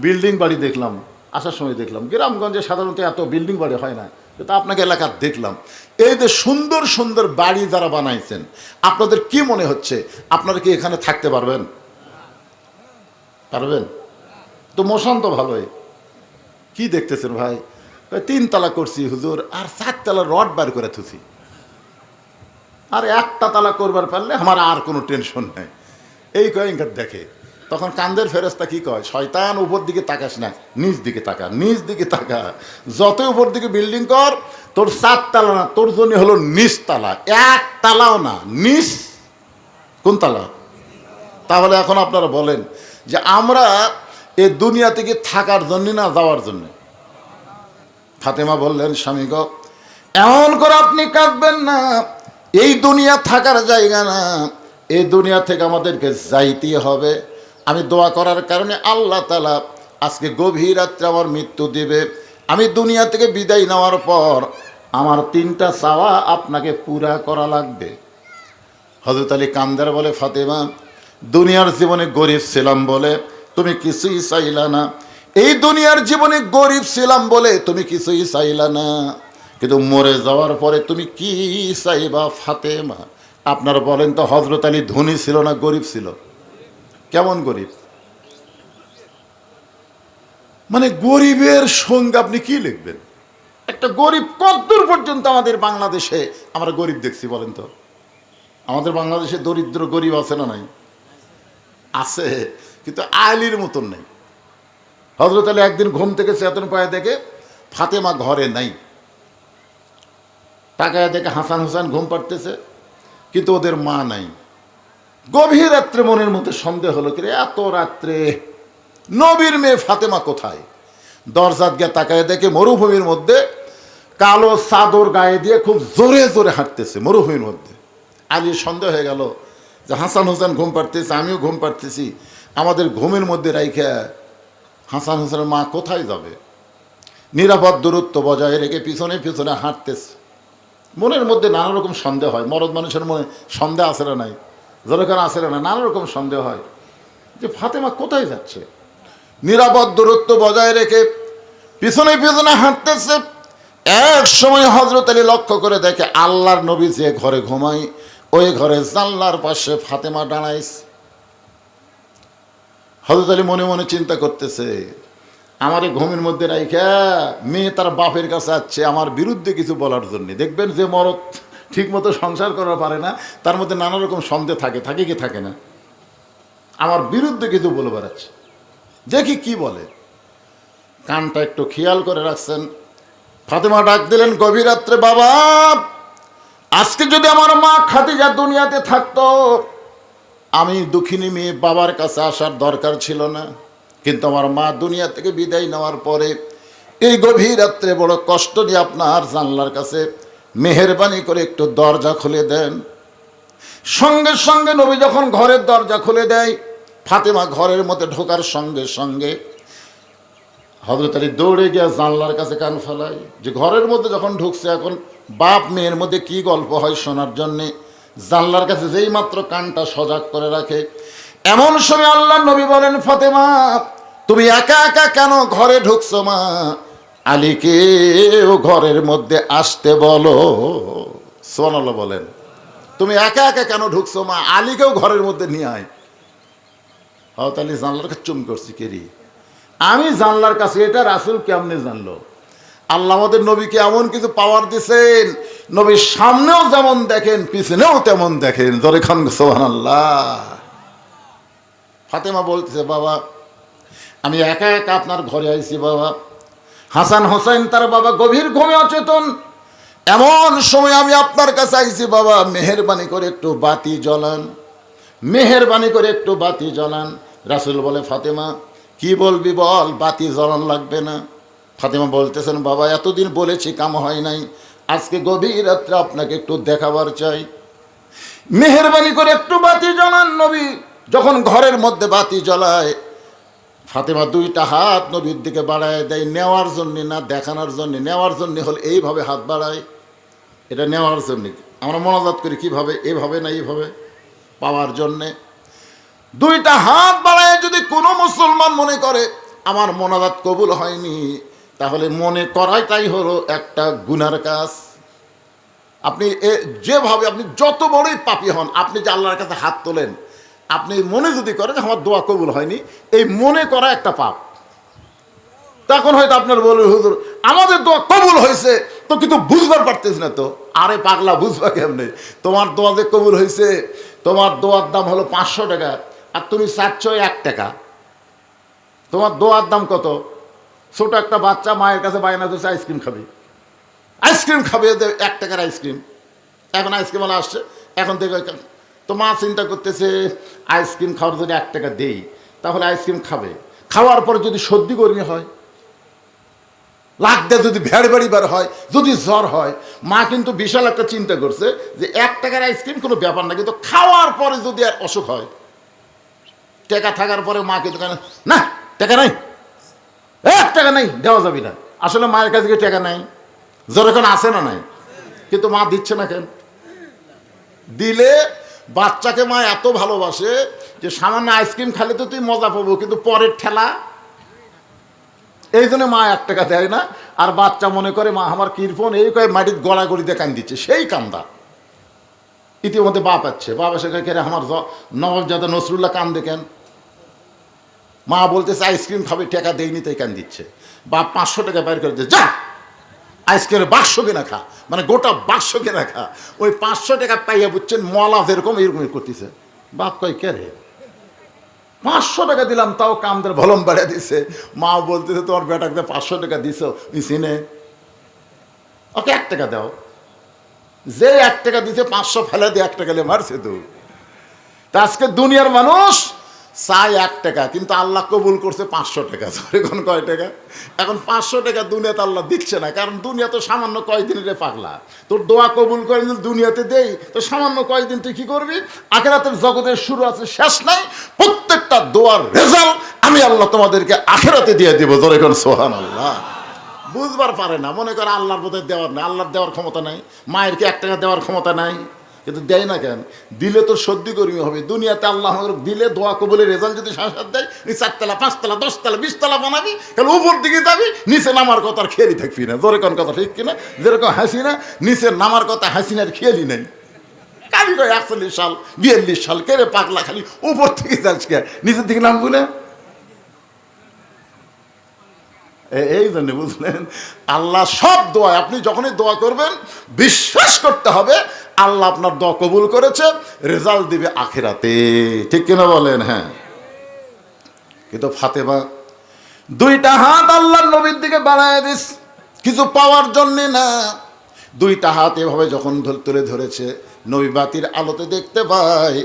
বিল্ডিং বাড়ি দেখলাম, আসার সময় দেখলাম গ্রামগঞ্জে সাধারণত এত বিল্ডিং বাড়ি হয় না, তো আপনাকে এলাকার দেখলাম। এই যে সুন্দর সুন্দর বাড়ি যারা বানাইছেন, আপনাদের কি মনে হচ্ছে আপনারা কি এখানে থাকতে পারবেন? পারবেন তো? মশান তো ভালোই। কি দেখতেছেন ভাই? 3 তালা করছি হুজুর, আর 4 তালা রড বার করে থুছি, আর 1টা তালা করবার পারলে আমার আর কোনো টেনশন নেই। এই কয়েক দেখে, তখন কান্দের ফেরেশতা কি কয়, শয়তান উপর দিকে তাকাস না, নিচ দিকে তাকা, নিচ দিকে তাকা। যত উপর দিকে বিল্ডিং কর, তোর 4 তালা না, তোর জন্য হলো নিচ তালা, 1 তালাও না, নিচ। কোন তালা? তাহলে এখন আপনারা বলেন যে আমরা এই দুনিয়া থেকে থাকার জন্য না যাওয়ার জন্য? ফাতেমা বললেন, স্বামী গো, এমন করে আপনি কাঁদবেন না, এই দুনিয়া থাকার জায়গা না, এই দুনিয়া থেকে আমাদেরকে যাইতে হবে। আমি দোয়া করার কারণে আল্লাহ তাআলা আজকে গভীর রাত্রে আমার মৃত্যু দেবে। আমি দুনিয়া থেকে বিদায় নেওয়ার পর আমার 3টা চাওয়া আপনাকে পুরা করা লাগবে। হযরত আলী কান্দার বলে, ফাতেমা, দুনিয়ার জীবনে গরিব ছিলাম বলে তুমি কিছুই চাইলা না, এই দুনিয়ার জীবনে গরিব ছিলাম বলে তুমি কিছুই চাইলা না, কিন্তু মরে যাওয়ার পরে তুমি কি চাইবা ফাতেমা? আপনারা বলেন তো, হযরত আলী ধনী ছিল না গরিব ছিল? কেমন গরিব? মানে গরিবের সঙ্গে আপনি কি লিখবেন? একটা গরিব কতদূর পর্যন্ত আমাদের বাংলাদেশে আমরা গরিব দেখছি বলেন তো? আমাদের বাংলাদেশে দরিদ্র গরিব আছে না নাই? আছে, কিন্তু আলীর মতন নেই। হযরত আলী একদিন ঘুম থেকে চেতন পায়ে দেখে ফাতেমা ঘরে নাই, তাকায় দেখে হাসান হোসেন ঘুম পাড়তেছে, কিন্তু ওদের মা নাই। গভীর রাত্রে মনের মধ্যে সন্দেহ হলো, কি এত রাত্রে নবীর মেয়ে ফাতেমা কোথায়? দরজাত গিয়ে তাকায় দেখে মরুভূমির মধ্যে কালো চাদর গায়ে দিয়ে খুব জোরে জোরে হাঁটতেছে মরুভূমির মধ্যে। আলীর সন্দেহ হয়ে গেল যে হাসান হোসেন ঘুম পাড়তেছে, আমিও ঘুম পাড়তেছি, আমাদের ঘুমের মধ্যে রাইখা হাসান হোসেনের মা কোথায় যাবে? নিরাপদ দূরত্ব বজায় রেখে পিছনে পিছনে হাঁটতেছে। মনের মধ্যে নানা রকম সন্দেহ হয়, মরদ মানুষের মনে সন্দেহ আসে না নাই, যেরকম আসে না, নানা রকম সন্দেহ হয় যে ফাতেমা কোথায় যাচ্ছে। নিরাপদ দূরত্ব বজায় রেখে পিছনে পিছনে হাঁটতেছে। এক সময় হযরত আলী লক্ষ্য করে দেখে আল্লাহর নবী যে ঘরে ঘুমায় ওই ঘরে জানলার পাশে ফাতেমা দাঁড়াইছে। হযরত আলী মনে মনে চিন্তা করতেছে, আমার এই ঘুমের মধ্যে রাইখা মেয়ে তার বাপের কাছে আসছে আমার বিরুদ্ধে কিছু বলার জন্য। দেখবেন যে মরদ ঠিক মতো সংসার করা পারে না, তার মধ্যে নানা রকম সন্দেহ থাকে, থাকে কি থাকে না? আমার বিরুদ্ধে কিছু বলে বেড়াচ্ছে, দেখি কি বলে। কানটা একটু খেয়াল করে রাখছেন। ফাতেমা ডাক দিলেন গভীর রাত্রে, বাবা, আজকে যদি আমার মা খাদিজা দুনিয়াতে থাকতো, আমি দুঃখিনী মেয়ে বাবার কাছে আসার দরকার ছিল না। কিন্তু আমার মা দুনিয়া থেকে বিদায় নেওয়ার পরে এই গভীর রাত্রে বড় কষ্ট নিয়ে আপনার জানলার কাছে মেহেরবানি করে একটু দরজা খুলে দেন। সঙ্গে সঙ্গে নবী যখন ঘরের দরজা খুলে দেয়, ফাতেমা ঘরের মধ্যে ঢোকার সঙ্গে সঙ্গে হযরত আলী দৌড়ে গিয়ে জানলার কাছে কান ফেলায় যে ঘরের মধ্যে যখন ঢুকছে এখন বাপ মেয়ের মধ্যে কি গল্প হয় শোনার জন্যে। জানলার কাছে যেই মাত্র কানটা সজাগ করে রাখে, এমন সময় আল্লাহর নবী বলেন, ফাতেমা, তুমি একা একা কেন ঘরে ঢুকছো? মা আলীকেও ঘরের মধ্যে আসতে বলো। সুবহানাল্লাহ বলেন। তুমি একা একা কেন ঢুকছো? মা আলীকেও ঘরের মধ্যে নিয়ে আয়। হযরত আলী জানলার কাছে চুম করছি, কেরি আমি জানলার কাছে, এটা রাসূল কেমনে জানলো? আল্লাহ আমাদের নবীকে এমন কিছু পাওয়ার দিয়েছেন, নবীর সামনেও যেমন দেখেন পিছনেও তেমন দেখেন। জোরে খান সুবহানাল্লাহ। ফাতেমা বলতেছে, বাবা, আমি একা একা আপনার ঘরে আইছি বাবা। হাসান হোসেন তার বাবা গভীর ঘুমে অচেতন, এমন সময় আমি আপনার কাছে আইছি বাবা, মেহেরবানি করে একটু বাতি জ্বলান, মেহেরবানি করে একটু বাতি জ্বলান। রাসূল বলে, ফাতেমা কি বলবি বল, বাতি জ্বলান লাগবে না। ফাতেমা বলতেছেন, বাবা, এতদিন বলেছি কাম হয় নাই, আজকে গভীর রাত্রে আপনাকে একটু দেখাবার চাই, মেহেরবানি করে একটু বাতি জ্বলান। নবী যখন ঘরের মধ্যে বাতি জ্বলায়, ফাতেমা দুইটা হাত নবীর দিকে বাড়ায় দেয়, নেওয়ার জন্যে না দেখানোর জন্যে। নেওয়ার জন্যে হলে এইভাবে হাত বাড়ায়, এটা নেওয়ার জন্যে। আমরা মনোজাত করি কিভাবে, এইভাবে না এইভাবে, পাওয়ার জন্যে। দুইটা হাত বাড়ায় যদি কোনো মুসলমান মনে করে আমার মোনাজাত কবুল হয়নি, তাহলে মনে করাটাই হলো একটা গুনার কাজ। আপনি যেভাবে আপনি যত বড়ই পাপী হন, আপনি যে আল্লাহর কাছে হাত তোলেন, আপনি মনে যদি করেন আমার দোয়া কবুল হয়নি, এই মনে করা একটা পাপ। তখন হয়তো আপনার বলবে, হুজুর আমাদের দোয়া কবুল হয়েছে তো, কিন্তু বুঝবার পারতেছি না তো। আরে পাগলা, বুঝবা কেমনে? তোমার দোয়া যে কবুল হয়েছে, তোমার দোয়ার দাম হলো 500 টাকা, আর তুমি চাচ্ছ 1 টাকা। তোমার দোয়ার দাম কত? ছোট একটা বাচ্চা মায়ের কাছে বায়না করছে আইসক্রিম খাবে, আইসক্রিম খাবে, 1 টাকার আইসক্রিম। এখন আইসক্রিম ওয়ালা আসছে, এখন দেখবে তো মা চিন্তা করতেছে আইসক্রিম খাওয়ার যদি 1 টাকা দেই, তাহলে আইসক্রিম খাবে। খাওয়ার পরে যদি সর্দি গরমি হয়, লাগ দিয়ে যদি ভেড় বেড়ি বার হয়, যদি জ্বর হয়, মা কিন্তু বিশাল একটা চিন্তা করছে যে 1 টাকার আইসক্রিম কোনো ব্যাপার না, কিন্তু খাওয়ার পরে যদি আর অসুখ হয়, টাকা থাকার পরে মা কিন্তু না টাকা নাই, 1 টাকা নাই, দেওয়া যাবে না। আসলে মায়ের কাছে কি টাকা নাই? জ্বর এখন আসে না নাই, কিন্তু মা দিচ্ছে না কেন? দিলে বাচ্চাকে মা এত ভালোবাসে যে সামান্য আইসক্রিম খালে তো তুই মজা পাবো, কিন্তু পরের ঠেলা, এই জন্য মা 1 টাকা দেয় না। আর বাচ্চা মনে করে মা আমার কীর্পন, এই কয়ে মাটির গড়াগড়িতে কান দিচ্ছে, সেই কান্দা। ইতিমধ্যে বাপ আছে, বাপ এসে কেরে আমার নবাবজাদা নসরুল্লাহ কান দেখেন, মা বলতেছে আইসক্রিম খাবে, টাকা দেয়নি তাই কান দিচ্ছে। বাপ 500 টাকা বের করে দিয়ে, যা আইসক্রিমের বাক্স কিনা খা, মানে গোটা বাক্স কিনা খা। ওই 500 টাকা পাইয়া বুঝছেন মলা যেরকম এরকম করতেছে। বাপ কয় কে রে, 500 টাকা দিলাম তাও কামদের ভলম বাড়িয়ে দিছে। মা বলতেছে তোমার বেটাকে 500 টাকা দিছ চিনে, ওকে 1 টাকা দাও। যে 1 টাকা দিছে 500 ফেলে দিয়ে 1 টাকা মারছে তো। তা আজকে দুনিয়ার মানুষ চাই 1 টাকা, কিন্তু আল্লাহ কবুল করছে 500 টাকা। এখন কয় টাকা? এখন 500 টাকা দুনিয়াতে আল্লাহ দিচ্ছে না, কারণ দুনিয়া তো সামান্য কয়দিনের পাগলা। তোর দোয়া কবুল করে যদি দুনিয়াতে দেই তো সামান্য কয়দিন তুই কি করবি? আখিরাতের জগতের শুরু আছে, শেষ নাই। প্রত্যেকটা দোয়ার রেজাল্ট আমি আল্লাহ তোমাদেরকে আখিরাতে দিয়ে দেবো। ধরে এখন সুবহানাল্লাহ। বুঝবার পারে না, মনে করে আল্লাহর বোধহয় দেওয়ার নাই, আল্লাহর দেওয়ার ক্ষমতা নাই। মায়ের কি 1 টাকা দেওয়ার ক্ষমতা নাই? কিন্তু দেয় না কেন? দিলে তো সত্যি কর্মী হবে। দুনিয়াতে আল্লাহ দিলে দোয়া কবুলের রেজাল্ট যদি সাংসার দেয়, 4 তলা 5 তলা 10 তলা 20 তলা বানাবি, তাহলে উপর দিকে যাবি, নিচে নামার কথা আর খেয়ালই থাকবি না। জোরে কোন কথা ঠিক কিনা? যেরকম হাসিনা নিচে নামার কথা, হাসিনার খেয়ালই নেই। কালি কয় 41 সাল 42 সাল কেড়ে পাগলা, খালি উপর থেকে যাস কে, নিচের দিকে নামবো না। এই জন্য বুঝলেন, আল্লাহ সব দোয়া, আপনি যখনই দোয়া করবেন বিশ্বাস করতে হবে আল্লাহ আপনার দোয়া কবুল করেছে, রেজাল্ট দিবে আখিরাতে। ঠিক কিনা বলেন? হ্যাঁ। কিন্তু ফাতেমা 2টা হাত আল্লাহর নবীর দিকে বাড়ায় দিস, কিছু পাওয়ার জন্যে না। 2টা হাত এভাবে যখন তুলে ধরেছে, নবী বাতির আলোতে দেখতে পায়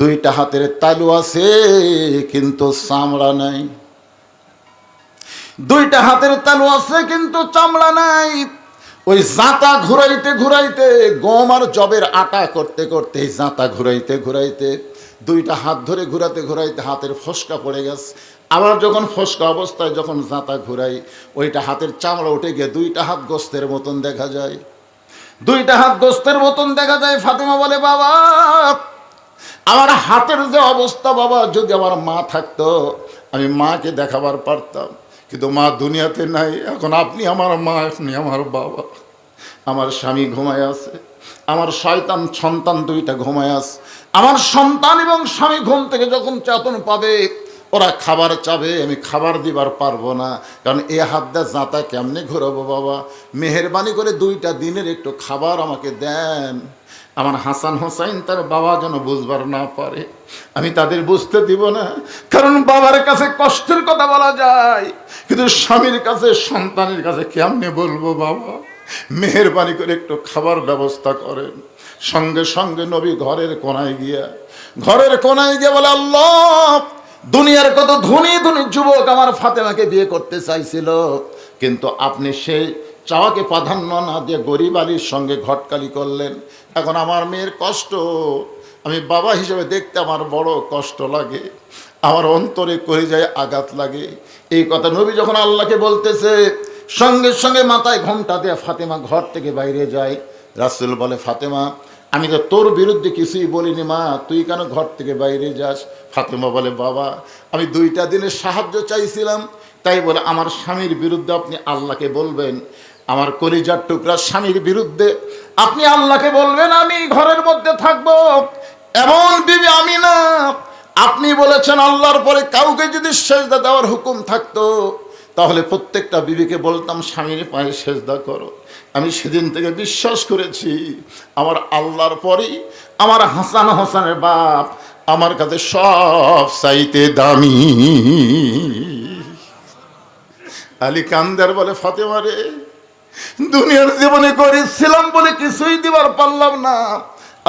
2টা হাতের তালু আছে কিন্তু চামড়া নাই। 2টা হাতের তালু আছে কিন্তু চামড়া নাই। ওই জাঁতা ঘুরাইতে ঘুরাইতে, গম আর জবের আটা করতে করতে, জাঁতা ঘুরাইতে ঘুরাইতে, 2টা হাত ধরে ঘুরাতে ঘুরাইতে হাতের ফসকা পড়ে গেছে। আবার যখন ফসকা অবস্থায় যখন জাঁতা ঘুরাই, ওইটা হাতের চামড়া উঠে গিয়ে 2টা হাত গোস্তের মতন দেখা যায়। 2টা হাত গোস্তের মতন দেখা যায়। ফাতেমা বলে, বাবা আমার হাতের যে অবস্থা, বাবা যদি আমার মা থাকতো আমি মাকে দেখাবার পারতাম, কিন্তু মা দুনিয়াতে নাই। এখন আপনি আমার মা, আপনি আমার বাবা। আমার স্বামী ঘুমায় আছে, আমার শয়তান সন্তান 2টা ঘুমায় আছে। আমার সন্তান এবং স্বামী ঘুম থেকে যখন চেতন পাবে, ওরা খাবার চাবে, আমি খাবার দিবার পারবো না, কারণ এ হাত দিয়ে জাঁতা কেমনে ঘুরাবো। বাবা মেহেরবানি করে 2টা দিনের একটু খাবার আমাকে দেন। আমার হাসান হোসাইন তার বাবা যেন বুঝবার না পারে, আমি তাদের বুঝতে দিব না। কারণ বাবার কাছে কষ্টের কথা বলা যায়, কিন্তু স্বামীর কাছে, সন্তানের কাছে কেমনে বলবো। বাবা মেহেরবানি করে একটু খাবার ব্যবস্থা করেন। সঙ্গে সঙ্গে নবী ঘরের কোনায় গিয়া বলে, আল্লাহ দুনিয়ার কত ধনী ধনী যুবক আমার ফাতেমাকে বিয়ে করতে চাইছিল, কিন্তু আপনি সেই চাওয়াকে প্রাধান্য না দিয়ে গরিব আলীর সঙ্গে ঘটকালি করলেন। এখন আমার মেয়ের কষ্ট আমি বাবা হিসেবে দেখতে আমার বড় কষ্ট লাগে, আমার অন্তরে কলিজায় আঘাত লাগে। এই কথা নবী যখন আল্লাহকে বলতেছে, সঙ্গে সঙ্গে মাথায় ঘোমটা দিয়ে ফাতেমা ঘর থেকে বাইরে যায়। রাসূল বলে, ফাতেমা আমি তো তোর বিরুদ্ধে কিছুই বলিনি মা, তুই কেন ঘর থেকে বাইরে যাস? ফাতেমা বলে, বাবা আমি 2টা দিনের সাহায্য চাইছিলাম, তাই বলে আমার স্বামীর বিরুদ্ধে আপনি আল্লাহকে বলবেন? আমার কলিজার টুকরা স্বামীর বিরুদ্ধে আপনি আল্লাহকে বলবেন আমি ঘরের মধ্যে থাকবো? এমন বিবি আমি না। আপনি বলেছেন আল্লাহর পরে কাউকে যদি সেজদা দেওয়ার হুকুম থাকতো, তাহলে প্রত্যেকটা বিবিকে বলতাম স্বামীর পায়ে সেজদা করো। আমি সেদিন থেকে বিশ্বাস করেছি আমার আল্লাহর পরেই আমার হাসান হোসেনের বাপ আমার কাছে সব চাইতে দামি। আলী কান্দার বলে, ফাতেমা রে, দুনিয়ার জীবনে করেছিলাম বলে কিছুই দিবার পারলাম না,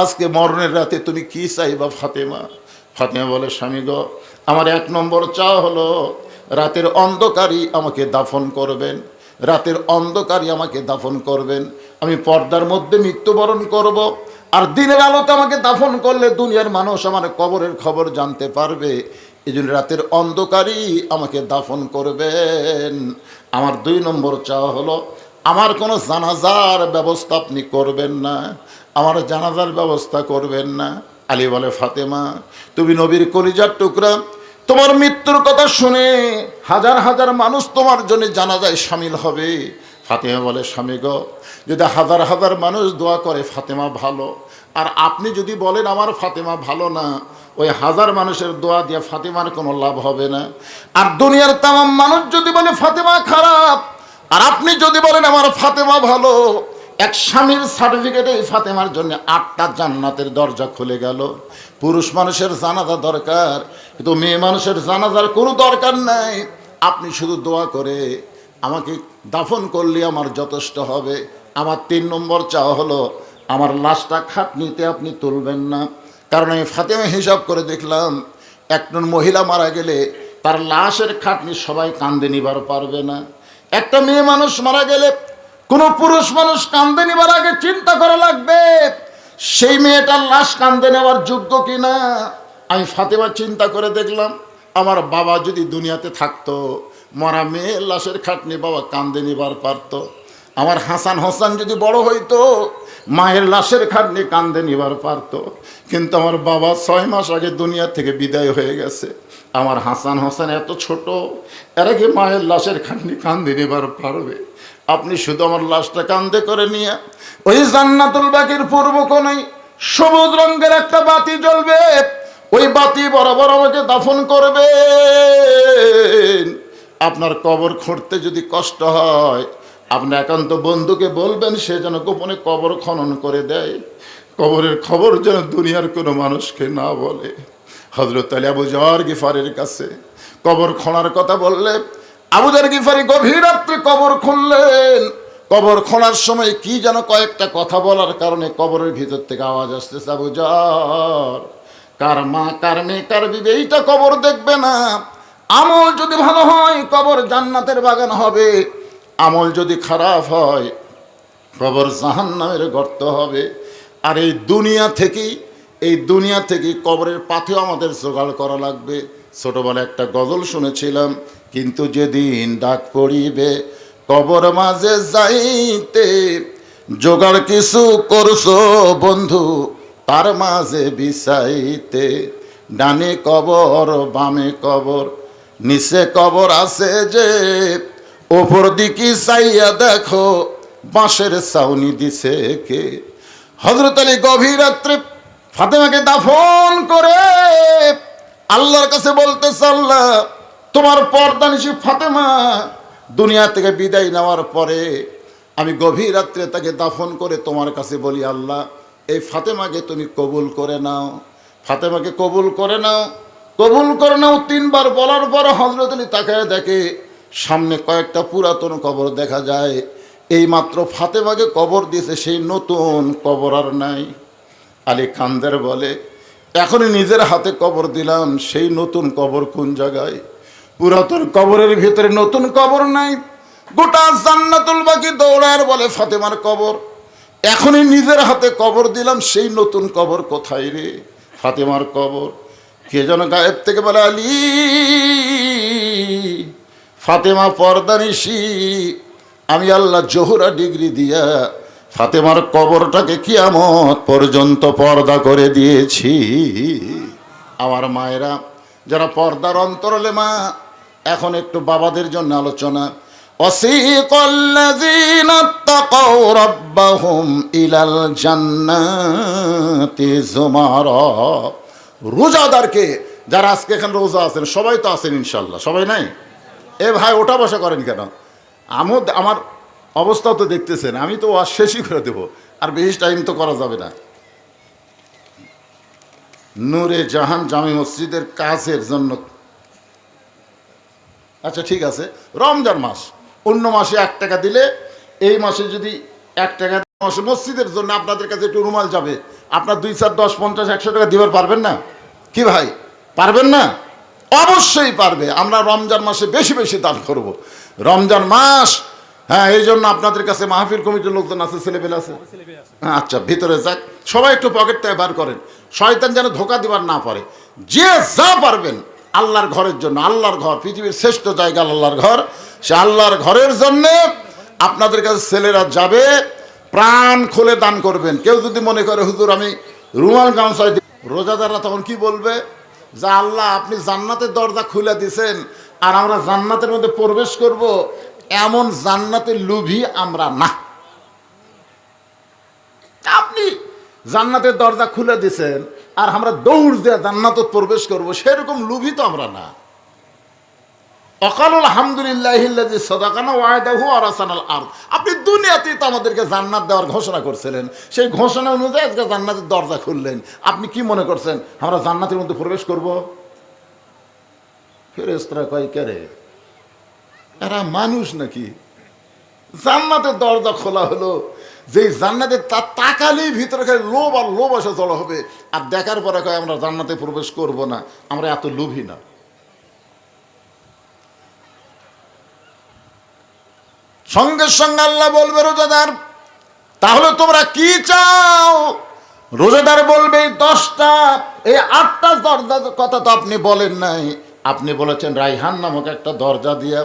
আজকে মরণের রাতে তুমি কি চাইবা ফাতেমা? ফাতেমা বলে, স্বামী গো, আমার 1 নম্বর চাওয়া হলো রাতের অন্ধকারই আমাকে দাফন করবেন, রাতের অন্ধকারই আমাকে দাফন করবেন। আমি পর্দার মধ্যে মৃত্যুবরণ করব, আর দিনের আলোতে আমাকে দাফন করলে দুনিয়ার মানুষ আমার কবরের খবর জানতে পারবে। এই জন্য রাতের অন্ধকারই আমাকে দাফন করবেন। আমার 2 নম্বর চাওয়া হলো আমার কোনো জানাজার ব্যবস্থা আপনি করবেন না, আমার জানাজার ব্যবস্থা করবেন না। আলী বলে, ফাতেমা তুমি নবীর কলিজার টুকরা, তোমার মৃত্যুর কথা শুনে হাজার হাজার মানুষ তোমার জন্য জানাজায় শামিল হবে। ফাতেমা বলে, স্বামী গো, যদি হাজার হাজার মানুষ দোয়া করে ফাতেমা ভালো, আর আপনি যদি বলেন আমার ফাতেমা ভালো না, ওই হাজার মানুষের দোয়া দিয়ে ফাতেমার কোনো লাভ হবে না। আর দুনিয়ার তামাম মানুষ যদি বলে ফাতেমা খারাপ, আর আপনি যদি বলেন আমার ফাতেমা ভালো, এক স্বামীর সার্টিফিকেটে এই ফাতেমার জন্য 8টা জান্নাতের দরজা খুলে গেল। পুরুষ মানুষের জানাজা দরকার, কিন্তু মেয়ে মানুষের জানাজার কোনো দরকার নাই। আপনি শুধু দোয়া করে আমাকে দাফন করলে আমার যথেষ্ট হবে। আমার 3 নম্বর চাওয়া হলো আমার লাশটা খাটনিতে আপনি তুলবেন না, কারণ আমি ফাতেমা হিসাব করে দেখলাম একজন মহিলা মারা গেলে তার লাশের খাটনি সবাই কান্দে নিবার পারবে না। একটা মেয়ে মানুষ মারা গেলে কোনো পুরুষ মানুষ কান্দে নিবার আগে চিন্তা করা লাগবে সেই মেয়েটার লাশ কান্দে নেওয়ার যোগ্য কিনা। আমি ফাতেমা চিন্তা করে দেখলাম, আমার বাবা যদি দুনিয়াতে থাকতো, মরা মেয়ের লাশের খাটনি বাবা কান্দে নিবার পারতো। আমার হাসান হোসেন যদি বড় হইতো, মায়ের লাশের খাটনি কান্দে নিবার পারতো। কিন্তু আমার বাবা 6 মাস আগে দুনিয়া থেকে বিদায় হয়ে গেছে। আমার হাসান হোসেন এত ছোট, এর আগে মায়ের লাশের খাটনি কান্দে নিবার পারবে? আপনি শুধু আমার লাশটা কান্দে করে নিয়ে ওই জান্নাতুল বাকির পূর্ব কোণায় সবুজ রঙের একটা বাতি জ্বলবে, ওই বাতি বরাবর আমাকে দাফন করবেন। আপনার কবর খুঁড়তে যদি কষ্ট হয়, আপনি একান্ত বন্ধুকে বলবেন সে যেন গোপনে কবর খনন করে দেয়, কবরের খবর যেন দুনিয়ার কোনো মানুষকে না বলে। হযরত আলী আবু যর গিফারির কাছে কবর খোঁড়ার কথা বললে, আবু যর গিফারি গভীর রাত্রে কবর খুললেন। কবর খোঁড়ার সময় কি যেন কয়েকটা কথা বলার কারণে কবরের ভিতর থেকে আওয়াজ আসতেছে, আবু যর, কার মা কার মেয়ে কার বিবি এইটা কবর দেখবে না। আমল যদি ভালো হয় কবর জান্নাতের বাগান হবে, আমল যদি খারাপ হয় কবর জাহান্নামের গর্ত হবে। আর এই দুনিয়া থেকেই কবরের পাথেও আমাদের জোগাড় করা লাগবে। ছোটবেলায় একটা গজল শুনেছিলাম, কিন্তু যেদিন ডাক পড়িবে কবর মাঝে যাইতে, জোগাড় কিছু করছো বন্ধু তার মাঝে বিছাইতে। ডানে কবর বামে কবর নিচে কবর আছে যে, ওপর দিকে চাইয়া দেখো বাঁশের ছাউনি দিছে কে। হযরত আলী গভীর রাত্রে ফাতেমাকে দাফন করে আল্লাহর কাছে বলতেছে, আল্লাহ তোমার পর্দানিশী ফাতেমা দুনিয়া থেকে বিদায় নেওয়ার পরে আমি গভীর রাত্রে তাকে দাফন করে তোমার কাছে বলি, আল্লাহ এই ফাতেমাকে তুমি কবুল করে নাও, ফাতেমাকে কবুল করে নাও, কবুল করে নাও। 3 বার বলার পর হযরত আলী তাকায় দেখে সামনে কয়েকটা পুরাতন কবর দেখা যায়। এই মাত্র ফাতেমাকে কবর দিয়েছে, সেই নতুন কবর আর নাই। আলী কান্দের বলে, এখনই নিজের হাতে কবর দিলাম, সেই নতুন কবর কোন জায়গায়? পুরাতন কবরের ভিতরে নতুন কবর নাই। গোটা জান্নাতুল বাকি দৌড়ায় বলে ফাতেমার কবর। এখনই নিজের হাতে কবর দিলাম, সেই নতুন কবর কোথায় রে? ফাতেমার কবর। কে যেন গায়েব থেকে বলে, আলী ফাতেমা পর্দানিশী, আমি আল্লাহ জোহরা ডিগ্রি দিয়া ফাতেমার কবরটাকে কিয়ামত পর্যন্ত পর্দা করে দিয়েছি। আমার মায়েরা যারা পর্দার অন্তরালে মা, এখন একটু বাবাদের জন্য আলোচনা। ওয়াসিকাল্লাযীনা তাকাউ রাব্বাহুম ইলাল জান্নাতি যুমারা। রোজাদারকে যারা আজকে এখানে রোজা আছেন, সবাই তো আছেন ইনশাল্লাহ, সবাই নাই? এ ভাই ওঠা বসা করেন কেন? আমার অবস্থা তো দেখতেছেন, আমি তো ওয়াজ শেষই করে দেবো, আর বেশি টাইম তো করা যাবে না। নূরে জাহান জামে মসজিদের কাজের জন্য, আচ্ছা ঠিক আছে, রমজান মাস, অন্য মাসে 1 টাকা দিলে এই মাসে যদি 1 টাকা মাসে মসজিদের জন্য আপনাদের কাছে একটু রুমাল যাবে, আপনার 2, 4, 10, 50, 100 টাকা দিবার পারবেন না? কি ভাই পারবেন না? অবশ্যই পারবে। আমরা রমজান মাসে বেশি বেশি দান করব, রমজান মাস। হ্যাঁ, এই জন্য আপনাদের কাছে মাহফিল কমিটির লোকজন আছে, ছেলেপেলে আছে। আচ্ছা, ভিতরে যাক, সবাই একটু পকেটটা বার করেন, শয়তান যেন ধোকা দিবার না পারে। যে যা পারবেন আল্লাহর ঘরের জন্য, আল্লাহর ঘর পৃথিবীর শ্রেষ্ঠ জায়গা আল্লাহর ঘর, সে আল্লাহর ঘরের জন্য আপনাদের কাছে ছেলেরা যাবে, প্রাণ খুলে দান করবেন। কেউ যদি মনে করে হুজুর আমি রুমাল গামছায়, রোজাদাররা তখন কি বলবে? যা আল্লাহ আপনি জান্নাতের দরজা খুলে দিয়েছেন আর আমরা জান্নাতের মধ্যে প্রবেশ করব, এমন জান্নাতের লোভী আমরা না। আপনি জান্নাতের দরজা খুলে দিয়েছেন আর আমরা দৌড় দিয়ে জান্নাতে প্রবেশ করব, সেরকম লোভী তো আমরা না। অকালুল আলহামদুলিল্লাহিল্লাযী সাদাকানা ওয়া'দাহু ওয়া রাসানাল আরদ। আপনি দুনিয়াতেই তো আমাদেরকে জান্নাত দেওয়ার ঘোষণা করছিলেন, সেই ঘোষণা অনুযায়ী আজকে জান্নাতের দরজা খুললেন। আপনি কি মনে করছেন আমরা জান্নাতের মধ্যে প্রবেশ করব? ফেরেশতারা কয় কে রে, এরা মানুষ নাকি? জান্নাতের দরজা খোলা হলো, যেই জান্নাতে তার তাকালেই ভিতরে খালি লোভ আর লোভ আসে জড়ো হবে, আর দেখার পরে কয় আমরা জান্নাতে প্রবেশ করব না। আমরা এত লোভী না। সঙ্গে সঙ্গে আল্লাহ বলবে রোজাদার, তাহলে তোমরা কি চাও? রোজাদার বলবে 10টা, এই 8টা দরজার কথা তো আপনি বলেন নাই। আপনি বলেছেন রাইহান নামক একটা দরজা দিয়ে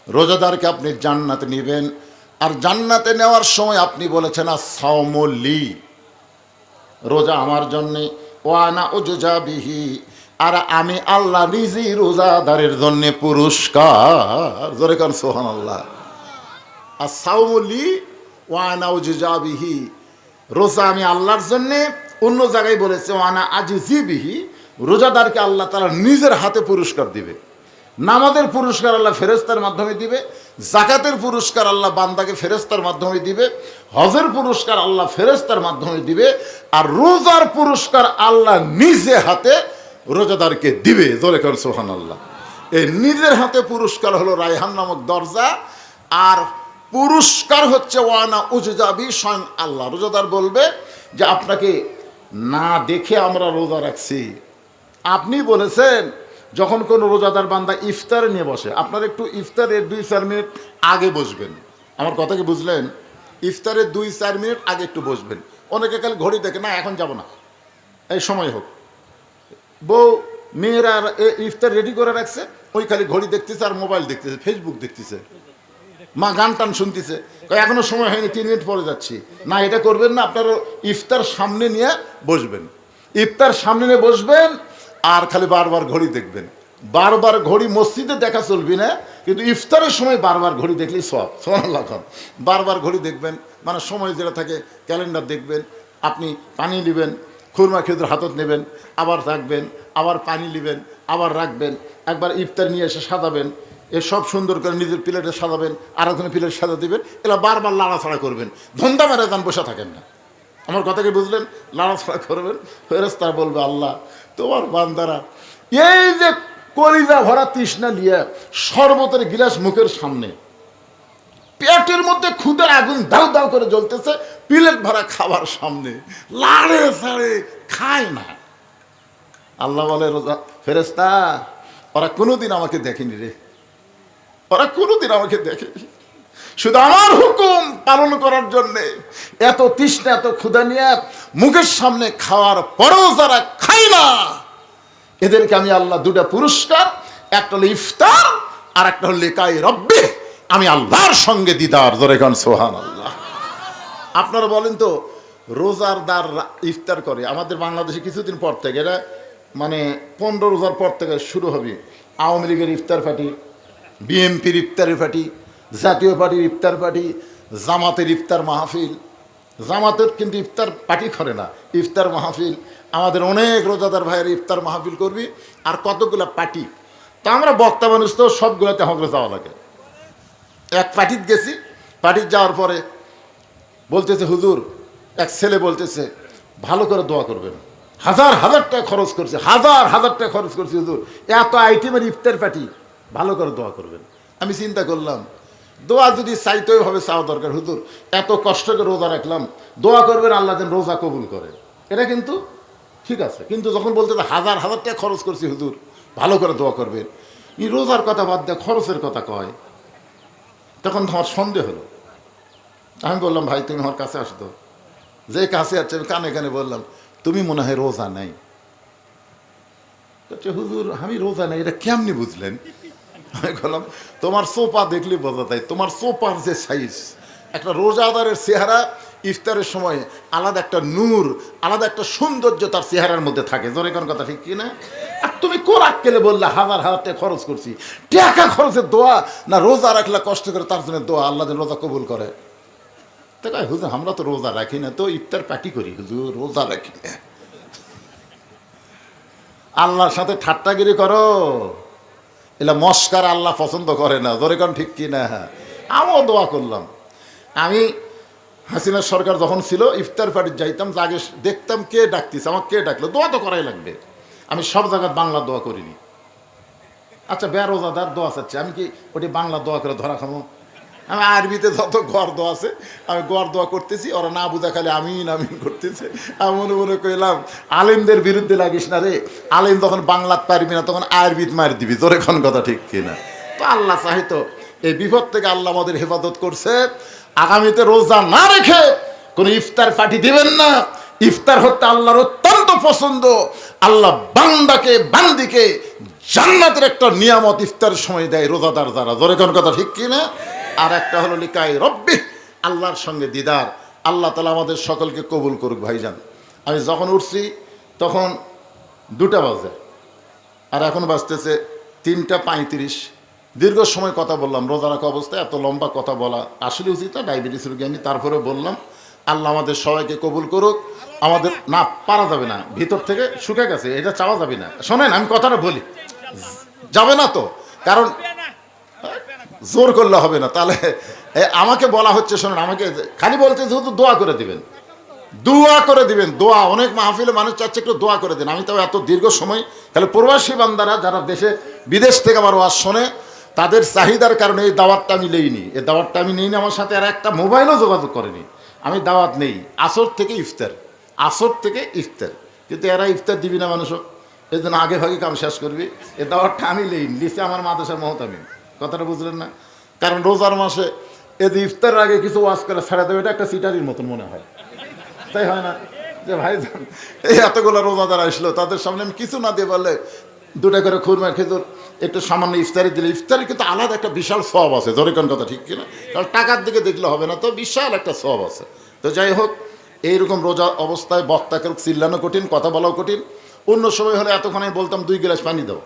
রোজাদারকে আপনি জান্নাতে নেবেন, আর জান্নাতে নেওয়ার সময় আপনি বলেছেন আস-সাওমুলি, রোজা আমার জন্যে, ওয়ানা উজজাবিহি, আর আমি আল্লাহ নিজেই রোজাদারের জন্য পুরস্কার। জোরে কান সুবহানাল্লাহ। আস-সাওমুলি ওয়ানা উজজাবিহি, রোজা আমি আল্লাহর জন্যে। অন্য জায়গায় বলেছে ওয়ানা আজিজিবিহি, রোজাদারকে আল্লাহ তাআলা নিজের হাতে পুরস্কার দিবে। নামাজের পুরস্কার আল্লাহ ফেরেশতার মাধ্যমে দিবে, যাকাতের পুরস্কার আল্লাহ বান্দাকে ফেরেশতার মাধ্যমে দিবে, হজের পুরস্কার আল্লাহ ফেরেশতার মাধ্যমে দিবে, আর রোজার পুরস্কার আল্লাহ নিজে হাতে রোজাদারকে দিবে। জোরে কর সুবহানাল্লাহ। এই নিজের হাতে পুরস্কার হলো রায়হান নামক দরজা, আর পুরস্কার হচ্ছে ওয়ানা উজজাবি, স্বয়ং আল্লাহ। রোজাদার বলবে যে আপনাকে না দেখে আমরা রোজা রাখছি। আপনি বলেছেন যখন কোনো রোজাদার বান্দা ইফতারে নিয়ে বসে, আপনার একটু ইফতারের 2-4 মিনিট আগে বসবেন। আমার কথা কি বুঝলেন? ইফতারের 2-4 মিনিট আগে একটু বসবেন। অনেকে খালি ঘড়ি দেখে, না এখন যাব না, এই সময় হোক। বউ মেয়েরা ইফতার রেডি করে রাখছে, ওই খালি ঘড়ি দেখতেছে আর মোবাইল দেখতেছে, ফেসবুক দেখতেছে, মা গান টান শুনতেছে, এখনো সময় হয়নি, 3 মিনিট পরে যাচ্ছি। না, এটা করবেন না। আপনার ইফতার সামনে নিয়ে বসবেন, ইফতার সামনে নিয়ে বসবেন, আর খালি বারবার ঘড়ি দেখবেন। বারবার ঘড়ি মসজিদে দেখা চলবি না, কিন্তু ইফতারের সময় বারবার ঘড়ি দেখলেই সব। সুবহানাল্লাহ। বারবার ঘড়ি দেখবেন, মানে সময় যেটা থাকে ক্যালেন্ডার দেখবেন। আপনি পানি নেবেন, খুরমা খেজুর হাতত নেবেন, আবার রাখবেন, আবার পানি নেবেন, আবার রাখবেন। একবার ইফতার নিয়ে এসে সাজাবেন, এসব সুন্দর করে নিজের প্লেটে সাজাবেন, আর একজনের প্লেট সাজা দিবেন। এলা বারবার লাড়াছাড়া করবেন, ধন্দা মেরে যান, বসে থাকেন না। আমার কথা কি বুঝলেন? লাড়াছাড়া করবেন। ফেরেশতা বলবে আল্লাহ তোমার বান্দারা এই যে কলিজা ভরা তৃষ্ণা নিয়ে শরবতের গিলাস মুখের সামনে, পেটের মধ্যে ক্ষুধার আগুন দাউ দাউ করে জ্বলতেছে, প্লেট ভরা খাবার সামনে, লাড়ে ছাড়ে খায় না। আল্লাহ বলে রোজা ফেরেশতা ওরা কোনোদিন আমাকে দেখেনি রে, ওরা কোনোদিন আমাকে দেখেনি, শুধু আমার হুকুম পালন করার জন্যে এত তৃষ্ণা এত ক্ষুধা নিয়ে মুখের সামনে খাওয়ার পরেও যারা খায় না, এদেরকে আমি আল্লাহ 2টা পুরস্কার, একটা হলো ইফতার আর একটা হলো লিকাই রব্বি, আমি আল্লাহর সঙ্গে দিদার। জোরে গান সুবহানাল্লাহ। আপনারা বলেন তো, রোজাদার ইফতার করে আমাদের বাংলাদেশে কিছুদিন পর থেকে, এটা মানে 15 রোজার পর থেকে শুরু হবে আওয়ামী লীগের ইফতার পার্টি, বিএনপির ইফতারের পার্টি, জাতীয় পার্টির ইফতার পার্টি, জামাতের ইফতার মাহফিল। জামাতের কিন্তু ইফতার পার্টি করে না, ইফতার মাহফিল। আমাদের অনেক রোজাদার ভাইয়ের ইফতার মাহফিল করবি, আর কতগুলো পার্টি। তা আমরা বক্তা মানুষ তো সবগুলোতে হগলে যাওয়া লাগে। এক পার্টিতে গেছি, পার্টির যাওয়ার পরে বলতেছে হুজুর, এক ছেলে বলতেছে ভালো করে দোয়া করবেন, হাজার হাজার টাকা খরচ করছে, হাজার হাজার টাকা খরচ করছে হুজুর, এত আইটেমের ইফতার পার্টি, ভালো করে দোয়া করবেন। আমি চিন্তা করলাম, দোয়া যদি চাইতে হবে চাওয়া দরকার, হুজুর এত কষ্ট করে রোজা রাখলাম, দোয়া করবেন আল্লাহ যেন রোজা কবুল করে, এটা কিন্তু ঠিক আছে। কিন্তু যখন বলতে হাজার হাজার টাকা খরচ করছি হুজুর, ভালো করে দোয়া করবেন, এই রোজার কথা বাদ দেয় খরচের কথা কয়, তখন আমার সন্দেহ হলো। আমি বললাম ভাই তুমি আমার কাছে আসতো, যে কাছে আসছে আমি কানে কানে বললাম তুমি মনে হয় রোজা নাই। হুজুর আমি রোজা নাই, এটা কেমনি বুঝলেন? আমি বললাম তোমার সোপা দেখলে বোঝা যায়, তোমার সোপার যে সাইজ, একটা রোজাদারের চেহারা ইফতারের সময় আলাদা একটা নূর, আলাদা একটা সৌন্দর্য তার চেহারার মধ্যে থাকে। জোরে কোন কথা ঠিক কিনা? আর তুমি কোরাক কেলে বললে হাজার হাজার টাকা খরচ করছি, টাকা খরচের দোয়া না রোজা রাখলে কষ্ট করে তার জন্য দোয়া, আল্লাহ যেন রোজা কবুল করে। তো কয় হুজুর আমরা তো রোজা রাখি না, তো ইফতার পার্টি করি হুজুর, রোজা রাখি না। আল্লাহর সাথে ঠাট্টাগিরি করো, এলা মস্কার আল্লাহ পছন্দ করে না। জোরে কোন ঠিক কিনা? আমিও দোয়া করলাম। আমি হাসিনা সরকার যখন ছিল ইফতার পার্টির যাইতাম, আগে দেখতাম কে ডাকতেছে, আমার কে ডাকলো, দোয়া তো করাই লাগবে। আমি সব জায়গায় বাংলা দোয়া করিনি। আচ্ছা বেরোজাদার দোয়া চাচ্ছে, আমি কি ওটি বাংলা দোয়া করে ধরা খাবো? আমি আরবিতে যত গর্দ আছে আমি গর্দোয়া করতেছি, ওরা না বুঝা খালি আমিন আমিন করতেছে। আমি মনে মনে কইলাম আলেমদের বিরুদ্ধে লাগিস না রে, আলেম তখন বাংলাত পারবি না, তখন আরবিত মার দিবি, তোর এখন কথা ঠিক কিনা। তো আল্লাহ চাহিত এই বিপদ থেকে আল্লাহ আমাদের হেফাজত করছে। আগামীতে রোজা না রেখে কোনো ইফতার পার্টি দিবেন না। ইফতার হতে আল্লাহর অত্যন্ত পছন্দ। আল্লাহ বান্দাকে বান্দিকে জান্নাতের একটা নিয়ামত ইফতারের সময় দেয় রোজাদার যারা, জোরে কোন কথা ঠিক কিনা। আর একটা হলো লিকাই রব্বি, আল্লাহর সঙ্গে দিদার। আল্লাহ তাআলা আমাদের সকলকে কবুল করুক। ভাইজান আমি যখন উঠছি তখন 2টা বাজে, আর এখন বাজতেছে 3:35। দীর্ঘ সময় কথা বললাম রোজা রাখা অবস্থায়, এত লম্বা কথা বলা আসলে উচিত না, ডায়াবেটিস রোগী আমি, তারপরে বললাম। আল্লাহ আমাদের সবাইকে কবুল করুক। আমাদের না পারা যাবে না, ভিতর থেকে শুকে গেছে, এটা চাওয়া যাবে না। শোনেন আমি কথাটা বলি, যাবে না তো, কারণ জোর করলে হবে না। তাহলে আমাকে বলা হচ্ছে, শোনেন আমাকে খালি বলতে যেহেতু দোয়া করে দিবেন, দোয়া করে দিবেন, দোয়া। অনেক মাহফিলে মানুষ চাচ্ছে একটু দোয়া করে দেন। আমি তো এত দীর্ঘ সময়, তাহলে প্রবাসী বান্দারা যারা দেশে বিদেশ থেকে আমার ওয়াজ শোনে, তাদের চাহিদার কারণে এই দাওয়াতটা আমি নেইনি। এই দাওয়াতটা আমি নেইনি, আমার সাথে আর একটা মোবাইলও যোগাযোগ করেনি। আমি দাওয়াত নেই, আসর থেকে ইফতার, আসর থেকে ইফতার। কিন্তু এরা ইফতার দিবি না মানুষও, এই জন্য আগে ভাগে কাম শেষ করবি। এই দাওয়াতটা আমি নেইনি, লিখে আমার মাদ্রাসার মহতামিম। কথাটা বুঝলেন না? কারণ রোজার মাসে এই যে ইফতারের আগে কিছু ওয়াজ করে ছেড়ে দেবে, এটা একটা সিটারির মতন মনে হয়, তাই হয় না? যে ভাইজান এই এতগুলো রোজাদার আসলো, তাদের সামনে আমি কিছু না দিয়ে বললে 2টা করে খুরমা খেজুর একটু সামান্য ইফতারি দিলে, ইফতারি কিন্তু আলাদা একটা বিশাল সওয়াব আছে, জোরে কোন কথা ঠিক কিনা। কারণ টাকার দিকে দেখলে হবে না, তো বিশাল একটা সওয়াব আছে। তো যাই হোক, এইরকম রোজা অবস্থায় বক্তাকে চিল্লানো কঠিন, কথা বলাও কঠিন। অন্য সময় হলে এতক্ষণ আমি বলতাম 2 গ্লাস পানি দাও,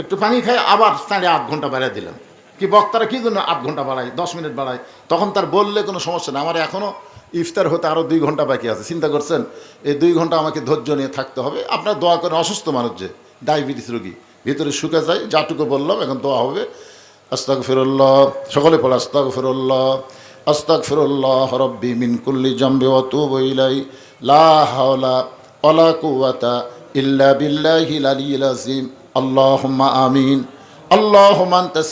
একটু পানি খাই, আবার 8.5 ঘন্টা বাড়িয়ে দিলাম। কি বক্তারা কি জন্য 8 ঘন্টা বাড়ায়, 10 মিনিট বাড়ায়, তখন তার বললে কোনো সমস্যা না। আমার এখনও ইফতার হতে আরও 2 ঘন্টা বাকি আছে। চিন্তা করছেন, এই 2 ঘন্টা আমাকে ধৈর্য নিয়ে থাকতে হবে। আপনার দোয়া করেন, অসুস্থ মানুষ যে ডায়াবেটিস রোগী ভিতরে শুকে যায়, যাটুকু বললাম এখন দোয়া হবে। আস্তাগফিরুল্লাহ, সকলে পড়ে আস্তাগফিরুল্লাহ, আস্তাগফিরুল্লাহ রব্বি মিন কুল্লি জামবি ওয়া আতুবু ইলাইহি, লা হাওলা ওয়ালা কুওয়াতা ইল্লা বিল্লাহিল আলিয়্যিল আযীম। আল্লাহুম্মা আমিন। আল্লাহুম্মা আনতাস